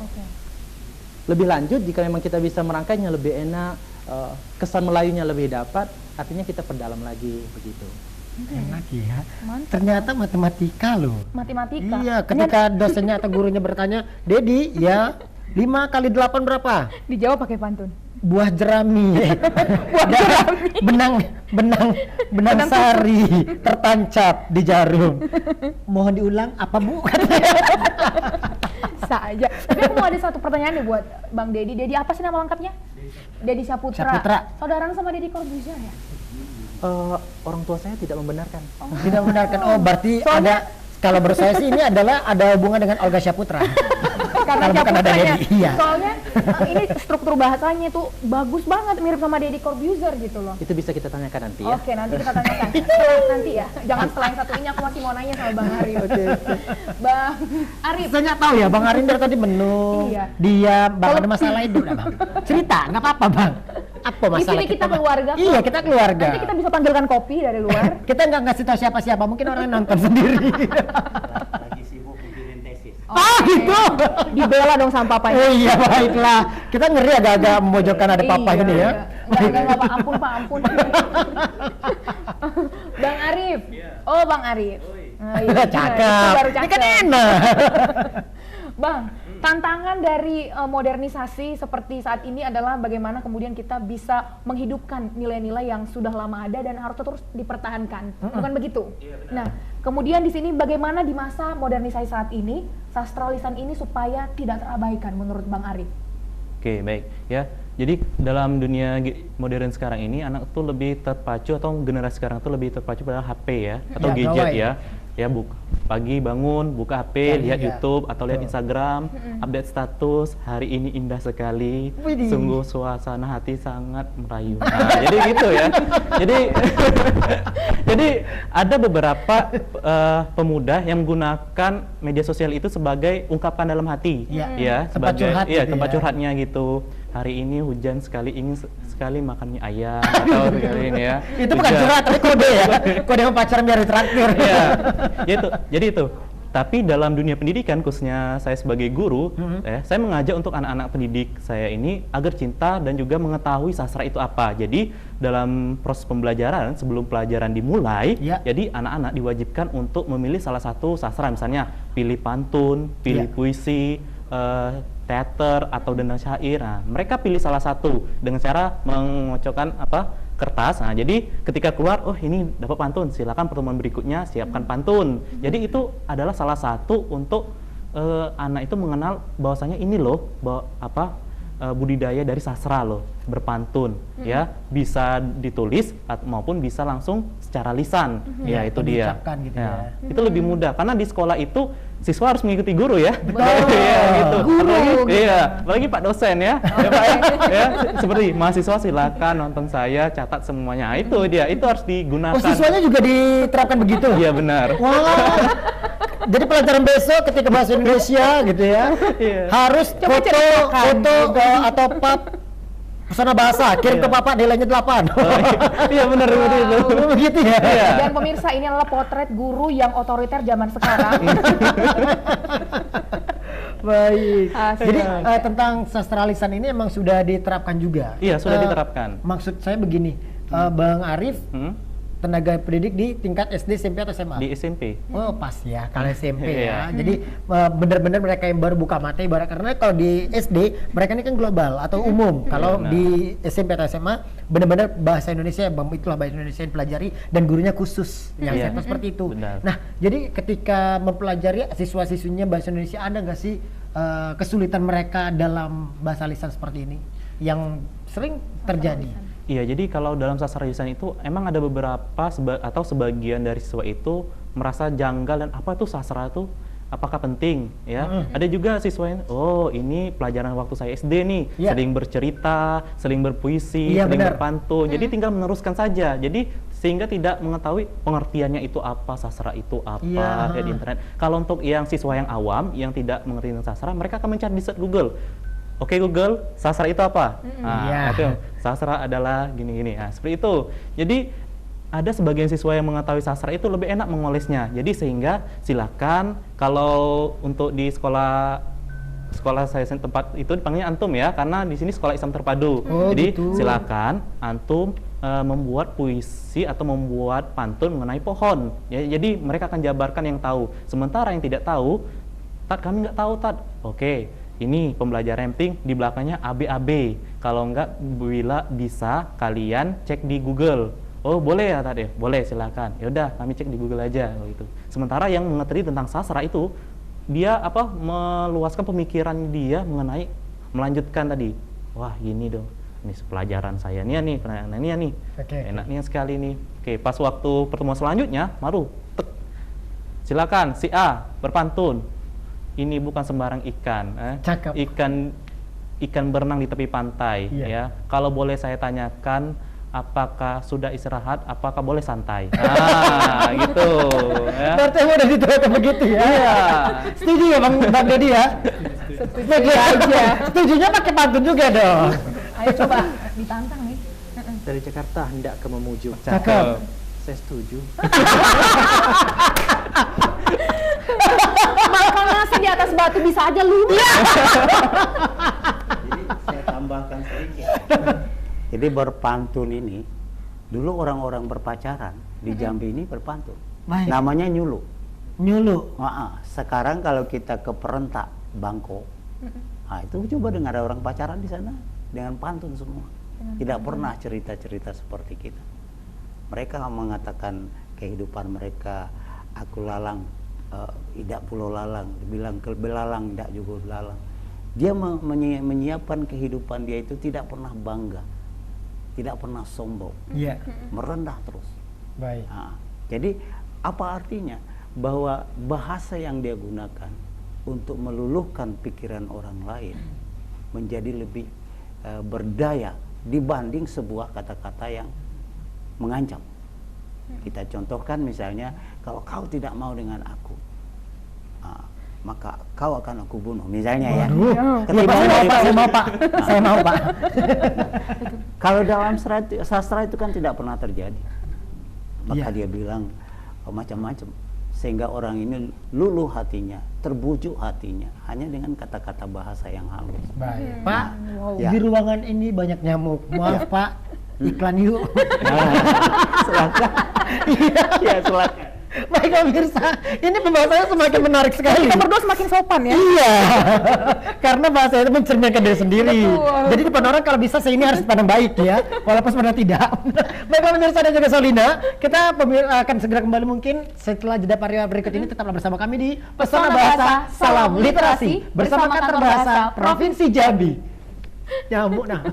Lebih lanjut jika memang kita bisa merangkainya lebih enak, kesan Melayunya lebih dapat, artinya kita perdalam lagi begitu.
Enak ya.
Mantap.
Ternyata matematika loh.
Matematika.
Iya, ketika dosennya atau gurunya bertanya, "Dedi, ya 5 kali 8 berapa?"
Dijawab pakai pantun.
Buah jerami. benang sari tertancap di jarum. Mohon diulang apa, Bu?
Saja. Tapi aku mau ada satu pertanyaan nih buat Bang Dedi. Dedi apa sih nama lengkapnya? Dedi Saputra.
Saputra.
Saudaraan sama Deddy Corbuzier ya?
Orang tua saya tidak membenarkan.
Tidak membenarkan. Oh, berarti
Soalnya-
ada, kalau menurut saya sih ini ada hubungan dengan Olga Syaputra.
Karena
Kalau bukan ada
Syaputranya.
Dedi, iya.
Soalnya ini struktur bahasanya tuh bagus banget, mirip sama Deddy Corbuzier gitu loh.
Itu bisa kita tanyakan nanti ya.
Oke, nanti kita tanyakan. Setelah nanti ya. Jangan setelah yang satu ini, aku masih mau nanya sama Bang Arif. Bang Arif.
Saya nggak tahu ya, Bang Arin dari tadi menung,
Iya.
diam, Bang
Kalau-
ada masalah hidup dah, Bang. Cerita, nggak apa-apa, Bang. Apa
Di
masalah
sini kita
Bang?
keluarga.
Iya, kita keluarga.
Nanti kita bisa panggilkan kopi dari luar.
Kita nggak ngasih tahu siapa-siapa, mungkin orang yang nonton sendiri.
Lagi sibuk mikirin tesis.
Gitu.
Dibela dong sama papanya.
Oh iya, baiklah. Kita ngeri agak-agak memojokkan ada papa
Iya,
ini ya.
iya. Enggak, Pak, ampun, Pak, ampun. Bang Arif. Oh, Bang Arif. Nah, iya,
Cakep.
itu baru
Ini kan
cakep.
enak.
Bang, tantangan dari modernisasi seperti saat ini adalah bagaimana kemudian kita bisa menghidupkan nilai-nilai yang sudah lama ada dan harus terus dipertahankan. Bukan begitu? Nah, kemudian di sini bagaimana di masa modernisasi saat ini sastra lisan ini supaya tidak terabaikan menurut Bang Arif?
Oke, baik ya. Jadi dalam dunia modern sekarang ini anak tuh lebih terpacu atau generasi sekarang tuh lebih terpacu pada HP ya atau
Ya,
gadget
gawai.
ya. Ya pagi bangun buka HP,
Ya,
lihat
iya.
YouTube atau lihat
Betul.
Instagram, update status, hari ini indah sekali.
Widih.
Sungguh suasana hati sangat merayu. Nah, jadi gitu ya. Jadi jadi ada beberapa pemuda yang menggunakan media sosial itu sebagai ungkapan dalam hati.
Iya.
Ya,
Tempat
sebagai
curhat
iya,
gitu
tempat
ya.
curhatnya gitu. Hari ini hujan sekali, ingin sekali makannya ayam atau sekali ini ya.
Itu bukan
Hujan.
curhat, tapi kode ya. Kode yang pacaran biar ditraktir.
Iya, itu. Jadi itu. Tapi dalam dunia pendidikan, khususnya saya sebagai guru, saya mengajak untuk anak-anak pendidik saya ini agar cinta dan juga mengetahui sastra itu apa. Jadi dalam proses pembelajaran, sebelum pelajaran dimulai,
Ya.
jadi anak-anak diwajibkan untuk memilih salah satu sastra, misalnya pilih pantun, pilih
Ya.
puisi, teater atau dendang syair. Nah, mereka pilih salah satu dengan cara mengocokkan kertas. Nah, jadi ketika keluar, oh ini dapat pantun, silakan pertemuan berikutnya siapkan pantun. Jadi itu adalah salah satu untuk anak itu mengenal bahwasanya ini loh budidaya dari sastra loh, berpantun ya, bisa ditulis maupun bisa langsung secara lisan. Ya itu dia.
Gitu
ya. Itu lebih mudah karena di sekolah itu siswa harus mengikuti guru ya.
Betul.
Iya gitu.
Guru.
Apalagi Pak dosen ya. Ya Pak ya. Seperti mahasiswa silakan nonton saya, catat semuanya. Itu dia. Itu harus digunakan.
Oh, siswanya juga diterapkan begitu?
Iya benar.
Wah. Jadi pelajaran besok ketika bahasa Indonesia gitu ya, harus foto atau pap pesona bahasa, kirim ke Papa nilainya 8.
Iya benar itu.
Begitu ya.
Dan pemirsa, ini adalah potret guru yang otoriter zaman sekarang.
Baik. Jadi tentang sastra lisan ini emang sudah diterapkan juga.
Iya, sudah diterapkan.
Maksud saya begini, Bang Arif tenaga pendidik di tingkat SD, SMP atau SMA?
Di SMP.
Oh pas ya, kalau SMP ya. Jadi benar-benar mereka yang baru buka mata ibarat, karena kalau di SD mereka ini kan global atau umum. Kalau di SMP atau SMA benar-benar bahasa Indonesia, itulah bahasa Indonesia yang dipelajari dan gurunya khusus yang seperti itu.
Benar.
Nah, jadi ketika mempelajari siswa-siswinya bahasa Indonesia, ada nggak sih kesulitan mereka dalam bahasa lisan seperti ini yang sering terjadi?
Iya, jadi kalau dalam sastra lisan itu emang ada beberapa atau sebagian dari siswa itu merasa janggal dan apa itu sastra itu, apakah penting ya? Ada juga siswa yang ini pelajaran waktu saya SD nih, sering bercerita, sering berpuisi, sering berpantun. Jadi tinggal meneruskan saja. Jadi sehingga tidak mengetahui pengertiannya itu apa, sastra itu apa di internet. Kalau untuk yang siswa yang awam yang tidak mengerti tentang sastra, mereka akan mencari di search Google. Oke Google, sastra itu apa? Itu sastra adalah gini-gini. Nah, seperti itu. Jadi ada sebagian siswa yang mengetahui sastra itu lebih enak mengolesnya. Jadi sehingga silakan kalau untuk di sekolah saya tempat itu dipanggilnya antum ya, karena di sini sekolah Islam terpadu. Jadi silakan antum membuat puisi atau membuat pantun mengenai pohon. Ya, jadi mereka akan jabarkan yang tahu. Sementara yang tidak tahu, kami nggak tahu Oke. Ini pembelajaran yang penting, di belakangnya ABAB. Kalau enggak, bila bisa kalian cek di Google. Oh boleh ya tadi? Boleh, silakan. Ya udah, kami cek di Google aja gitu. Sementara yang mengerti tentang sastra itu, dia meluaskan pemikiran dia mengenai melanjutkan tadi. Wah gini dong, ini pelajaran saya nih, enaknya sekali nih. Oke, pas waktu pertemuan selanjutnya, baru silakan si A berpantun. Ini bukan sembarang ikan, ikan berenang di tepi pantai. Ya. Kalau boleh saya tanyakan, apakah sudah istirahat? Apakah boleh santai? Nah, gitu. Ya.
Berarti udah diterapkan begitu ya? Iya. Setuju ya Bang Dodi ya? Setuju aja. Setujunya pakai pantun juga dong.
Ayo coba ditantang nih.
Dari Jakarta hendak ke Mamuju.
Cakep.
Saya setuju.
Makan nasi di atas batu bisa aja lu.
Jadi saya tambahkan sedikit. Jadi berpantun ini, dulu orang-orang berpacaran di Jambi ini berpantun. Namanya nyulu. Nyulu. Sekarang kalau kita ke Perentak, Bangko, itu coba dengar ada orang pacaran di sana dengan pantun semua. Tidak pernah cerita-cerita seperti kita. Mereka mengatakan kehidupan mereka, aku lalang, idak pulau lalang, dibilang ke belalang, idak juga lalang. Dia menyiapkan kehidupan dia itu tidak pernah bangga, tidak pernah sombong, merendah terus.
Baik.
Jadi apa artinya? Bahwa bahasa yang dia gunakan untuk meluluhkan pikiran orang lain menjadi lebih berdaya dibanding sebuah kata-kata yang mengancam. Kita contohkan misalnya, kalau kau tidak mau dengan aku, maka kau akan aku bunuh, misalnya.
Saya mau Pak.
Kalau dalam sastra itu kan tidak pernah terjadi. Maka dia bilang macam-macam, sehingga orang ini luluh hatinya, terbujuk hatinya hanya dengan kata-kata bahasa yang halus.
Baik. Pak, di ruangan ini banyak nyamuk. Maaf Pak, iklan yuk.
Silakan. Ya silakan.
Baik pemirsa, ini pembahasannya semakin menarik sekali.
Kita berdua semakin sopan ya.
Iya, karena bahasa itu mencerminkan diri sendiri.
Betul.
Jadi depan orang kalau bisa ini harus pandang baik ya, walaupun sebenarnya tidak. Baiklah pemirsa dan juga Solina, kita akan segera kembali mungkin setelah jeda pariwara berikut ini. Tetaplah bersama kami di Pesona Bahasa Salam Literasi bersama Kantor Bahasa Provinsi Jambi. Nyamuk nah.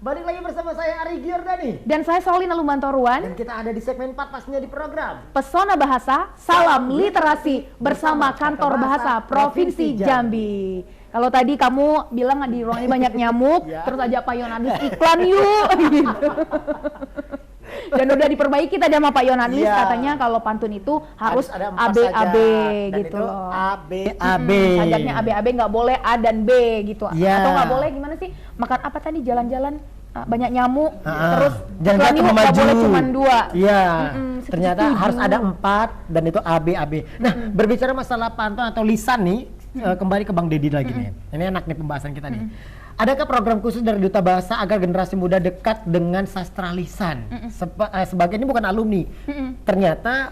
Balik lagi bersama saya Ari Giordani.
Dan saya Solina Lumantoruan.
Dan kita ada di segmen 4 pastinya di program
Pesona Bahasa Salam Literasi bersama Kantor Bahasa Provinsi Jambi. Kalau tadi kamu bilang di ruang ini banyak nyamuk,
Ya.
terus aja Pak Yonanis iklan yuk gitu. Dan udah diperbaiki tadi sama Pak Yonanis,
Ya.
katanya kalau pantun itu harus
ada 4
AB
saja.
AB
Dan
gitu
itu
loh.
AB.
Sajaknya AB nggak boleh A dan B gitu.
Ya.
Atau nggak boleh gimana sih? Makan apa tadi jalan-jalan banyak nyamuk, terus
jangan
iklan
jatuh
yuk nggak
maju.
boleh cuma 2.
Iya.
seperti
Ternyata
7.
harus ada 4 dan itu AB. Nah, berbicara masalah pantun atau lisan nih, kembali ke Bang Dedi lagi nih. Ini enak nih pembahasan kita nih. Adakah program khusus dari Duta Bahasa agar generasi muda dekat dengan sastra lisan? Sebagai ini bukan alumni. Ternyata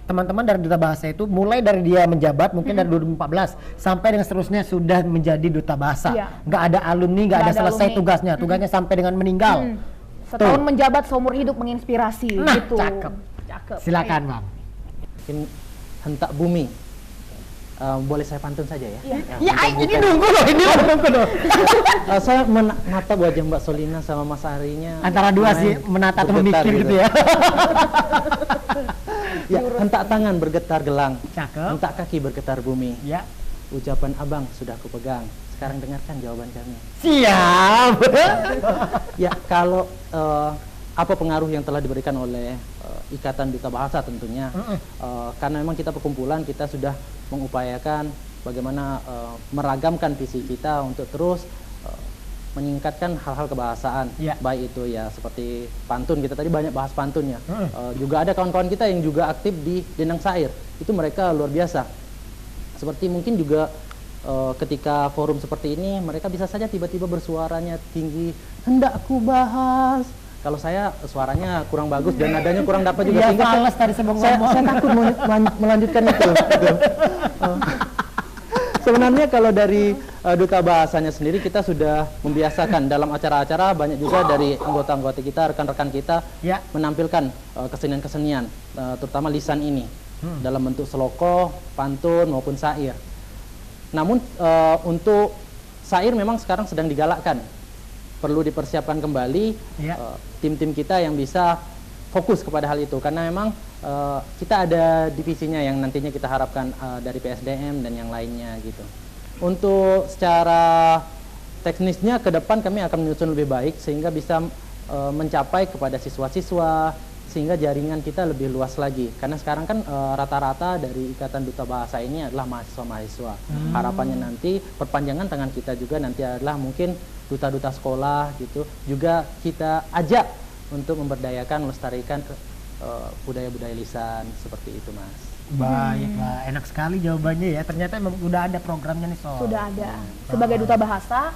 teman-teman dari Duta Bahasa itu mulai dari dia menjabat mungkin dari 2014 sampai dengan seterusnya sudah menjadi Duta Bahasa.
Iya.
Nggak ada alumni, nggak ada selesai
alumni.
tugasnya sampai dengan meninggal.
Setahun menjabat seumur hidup menginspirasi
Nah,
gitu.
cakep. Silakan Bang.
Mungkin hentak bumi. Boleh saya pantun saja ya?
Ya, ini nunggu loh, nunggu loh.
Saya menatap wajah Mbak Solina sama Mas Arinya.
Antara dua sih, menatap atau
bergetar
memikir gitu ya.
Ya, hentak tangan bergetar gelang.
Cakep.
Hentak kaki bergetar bumi.
Ya.
Ucapan abang sudah kupegang. Sekarang dengarkan jawaban kami.
Siap.
Ya, kalau apa pengaruh yang telah diberikan oleh Ikatan Duta Bahasa tentunya, karena memang kita perkumpulan, kita sudah mengupayakan bagaimana meragamkan visi kita untuk terus meningkatkan hal-hal kebahasaan, baik itu ya seperti pantun, kita tadi banyak bahas pantunnya. Juga ada kawan-kawan kita yang juga aktif di Denang Sair, itu mereka luar biasa. Seperti mungkin juga ketika forum seperti ini, mereka bisa saja tiba-tiba bersuaranya tinggi, hendak ku bahas. Kalau saya suaranya kurang bagus dan nadanya kurang dapat juga, sehingga
males tadi sebelum ngomong.
saya takut melanjutkan itu. Gitu. Sebenarnya kalau dari Duta Bahasanya sendiri, kita sudah membiasakan dalam acara-acara, banyak juga dari anggota-anggota kita, rekan-rekan kita menampilkan kesenian-kesenian, terutama lisan ini, dalam bentuk slokoh, pantun maupun syair. Namun untuk syair memang sekarang sedang digalakkan, perlu dipersiapkan kembali tim-tim kita yang bisa fokus kepada hal itu, karena memang kita ada divisinya yang nantinya kita harapkan dari PSDM dan yang lainnya gitu. Untuk secara teknisnya ke depan kami akan menyusun lebih baik sehingga bisa mencapai kepada siswa-siswa, sehingga jaringan kita lebih luas lagi, karena sekarang kan rata-rata dari Ikatan Duta Bahasa ini adalah mahasiswa-mahasiswa. Harapannya nanti perpanjangan tangan kita juga nanti adalah mungkin duta-duta sekolah gitu, juga kita ajak untuk memberdayakan, melestarikan budaya-budaya lisan seperti itu, Mas.
Baiklah, enak sekali jawabannya ya. Ternyata memang udah ada programnya nih, Sol.
Sudah ada. Sebagai Duta Bahasa,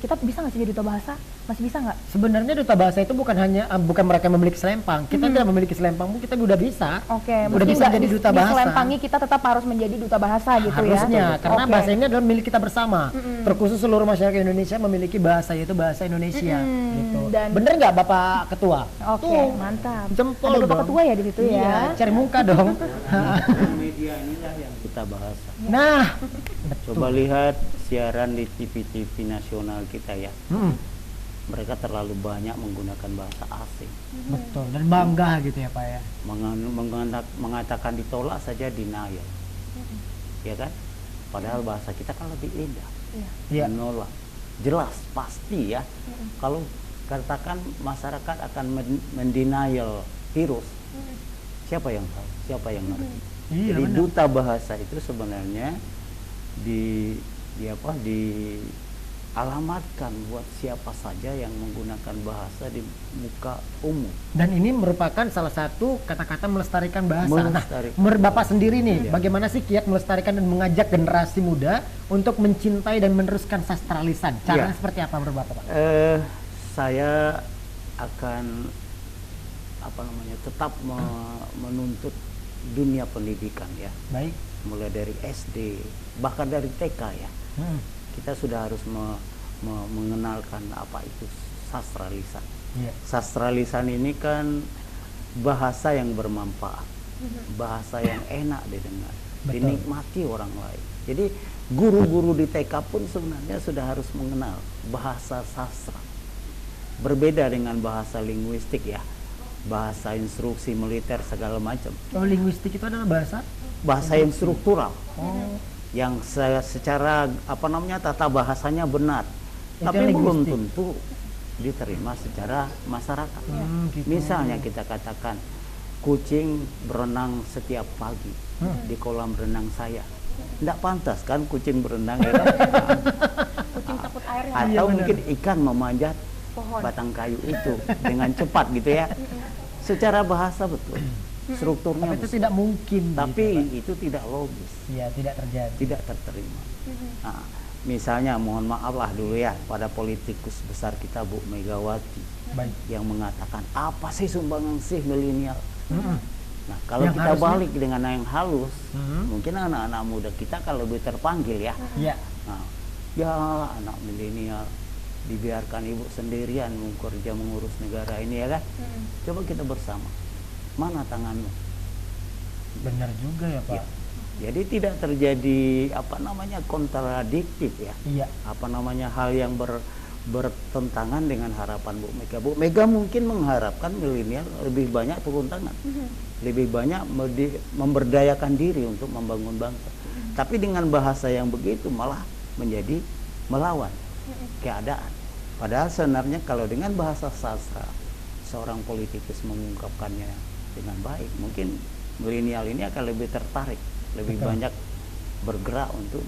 kita bisa nggak sih jadi Duta Bahasa? Masih bisa nggak?
Sebenarnya Duta Bahasa itu bukan mereka memiliki selempang. Kita tidak memiliki selempang, kita udah bisa.
Oke,
udah bisa jadi Duta Bahasa.
Diselempangi kita tetap harus menjadi Duta Bahasa gitu
Harusnya,
ya.
karena bahasa ini adalah milik kita bersama. Terkhusus seluruh masyarakat Indonesia memiliki bahasa, yaitu bahasa Indonesia. Gitu. Bener nggak Bapak Ketua?
Oke, mantap.
Jempol
ada Bapak
dong.
Ketua ya di situ ya.
Iya, cari muka dong.
Media inilah yang kita bahas.
Nah,
Coba lihat siaran di TV-TV nasional kita ya. Mereka terlalu banyak menggunakan bahasa asing.
Betul, dan bangga gitu ya Pak ya.
Mengatakan ditolak saja denial. Ya kan? Padahal bahasa kita kan lebih indah.
Iya.
Menolak. Jelas, pasti ya. Kalau katakan masyarakat akan mendenial virus, siapa yang tahu? Siapa yang ngerti?
Iya,
Jadi
benar.
Duta Bahasa itu sebenarnya alamatkan buat siapa saja yang menggunakan bahasa di muka umum.
Dan ini merupakan salah satu kata-kata melestarikan bahasa.
Melestarikan.
Nah, menurut Bapak sendiri nih,
Iya.
bagaimana sih kiat melestarikan dan mengajak generasi muda untuk mencintai dan meneruskan sastra lisan? Caranya
Iya.
seperti apa menurut Bapak, Pak?
Saya akan tetap menuntut dunia pendidikan ya,
Baik.
mulai dari SD bahkan dari TK ya. Kita sudah harus mengenalkan apa itu sastra lisan.
Iya.
Sastra lisan ini kan bahasa yang bermanfaat, bahasa yang enak didengar,
Betul.
dinikmati orang lain. Jadi guru-guru di TK pun sebenarnya sudah harus mengenal bahasa sastra. Berbeda dengan bahasa linguistik ya, bahasa instruksi militer segala macam.
Oh, linguistik itu adalah bahasa?
Bahasa yang struktural.
Oh.
Yang secara tata bahasanya benar,
Itu
tapi belum
linguistik.
tentu diterima secara masyarakat.
Gitu.
Misalnya kita katakan kucing berenang setiap pagi di kolam renang saya, tidak pantas kan kucing berenang ya kan?
Kucing takut air ya.
Atau mungkin ikan memanjat
Pohon.
batang kayu itu dengan cepat gitu ya. Secara bahasa betul, strukturnya
Tapi itu
betul.
tidak mungkin.
Tapi
gitu, Pak.
itu tidak logis,
Iya, tidak terjadi.
tidak terterima. Nah, misalnya mohon maaf lah dulu ya pada politikus besar kita Bu Megawati
Baik.
yang mengatakan apa sih sumbangsih milenial. Nah kalau
Yang
kita
harusnya-
balik dengan yang halus, mungkin anak-anak muda kita kalau lebih terpanggil ya,
Iya.
nah, ya anak milenial dibiarkan ibu sendirian kerja mengurus negara ini ya kan. Coba kita bersama, mana tanganmu?
Benar juga ya, Pak.
Ya. Jadi tidak terjadi kontradiktif ya.
Iya.
Hal yang bertentangan dengan harapan Bu Mega. Bu Mega mungkin mengharapkan milenial lebih banyak turun tangan, lebih banyak memberdayakan diri untuk membangun bangsa. Tapi dengan bahasa yang begitu malah menjadi melawan keadaan. Padahal sebenarnya kalau dengan bahasa sastra seorang politikus mengungkapkannya dengan baik, mungkin milenial ini akan lebih tertarik, lebih banyak bergerak untuk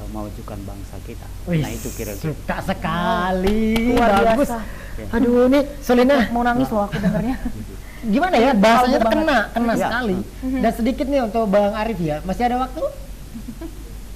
memajukan bangsa kita.
Wih,
Nah itu kira-kira.
suka sekali.
Luar
Bagus.
biasa.
Aduh, ini Selina
Mau nangis loh aku dengernya.
gimana ya, bahasanya tuh
Kalbu
kena
Ya.
sekali. Dan sedikit nih untuk Bang Arif ya, masih ada waktu?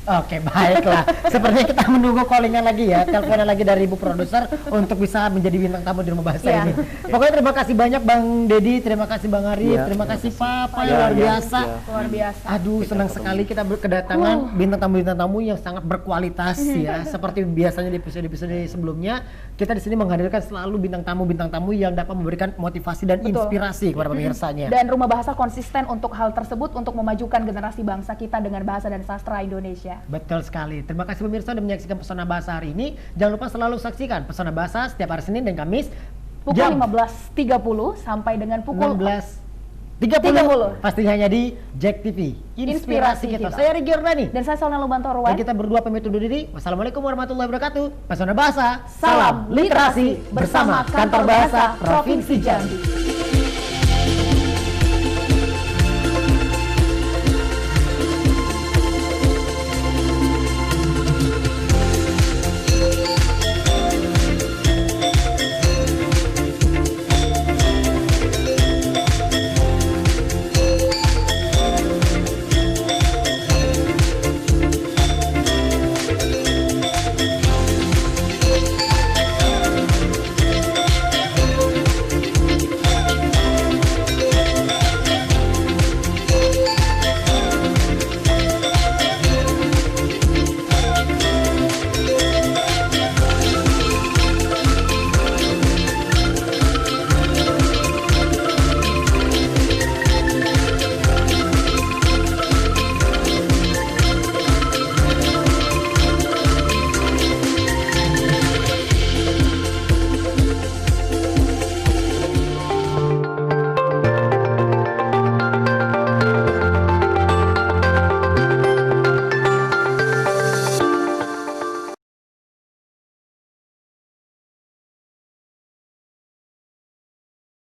Oke, baiklah. Sepertinya kita menunggu callingan lagi ya, teleponan lagi dari ibu produser untuk bisa menjadi bintang tamu di rumah bahasa
Iya.
ini. Pokoknya terima kasih banyak Bang Dedi, terima kasih Bang Arif,
Iya,
terima kasih Papa,
Iya,
luar
iya,
biasa.
iya.
Luar biasa.
Aduh,
Kita
senang
ketemu.
sekali kita kedatangan bintang tamu yang sangat berkualitas ya. Seperti biasanya di episode-episode sebelumnya, kita di sini menghadirkan selalu bintang tamu yang dapat memberikan motivasi dan
Betul.
inspirasi kepada pemirsanya.
Dan Rumah Bahasa konsisten untuk hal tersebut untuk memajukan generasi bangsa kita dengan bahasa dan sastra Indonesia.
Betul sekali. Terima kasih pemirsa sudah menyaksikan Pesona Bahasa hari ini. Jangan lupa selalu saksikan Pesona Bahasa setiap hari Senin dan Kamis
Pukul
jam
15.30 sampai dengan pukul
16.30 pasti hanya di Jack TV. Inspirasi kita. Saya Rigi Ordani.
Dan saya Solna Lubantoro.
Dan kita berdua pamit undur diri. Wassalamualaikum warahmatullahi wabarakatuh. Pesona Bahasa,
Salam literasi bersama Kantor Bahasa Provinsi Jambi.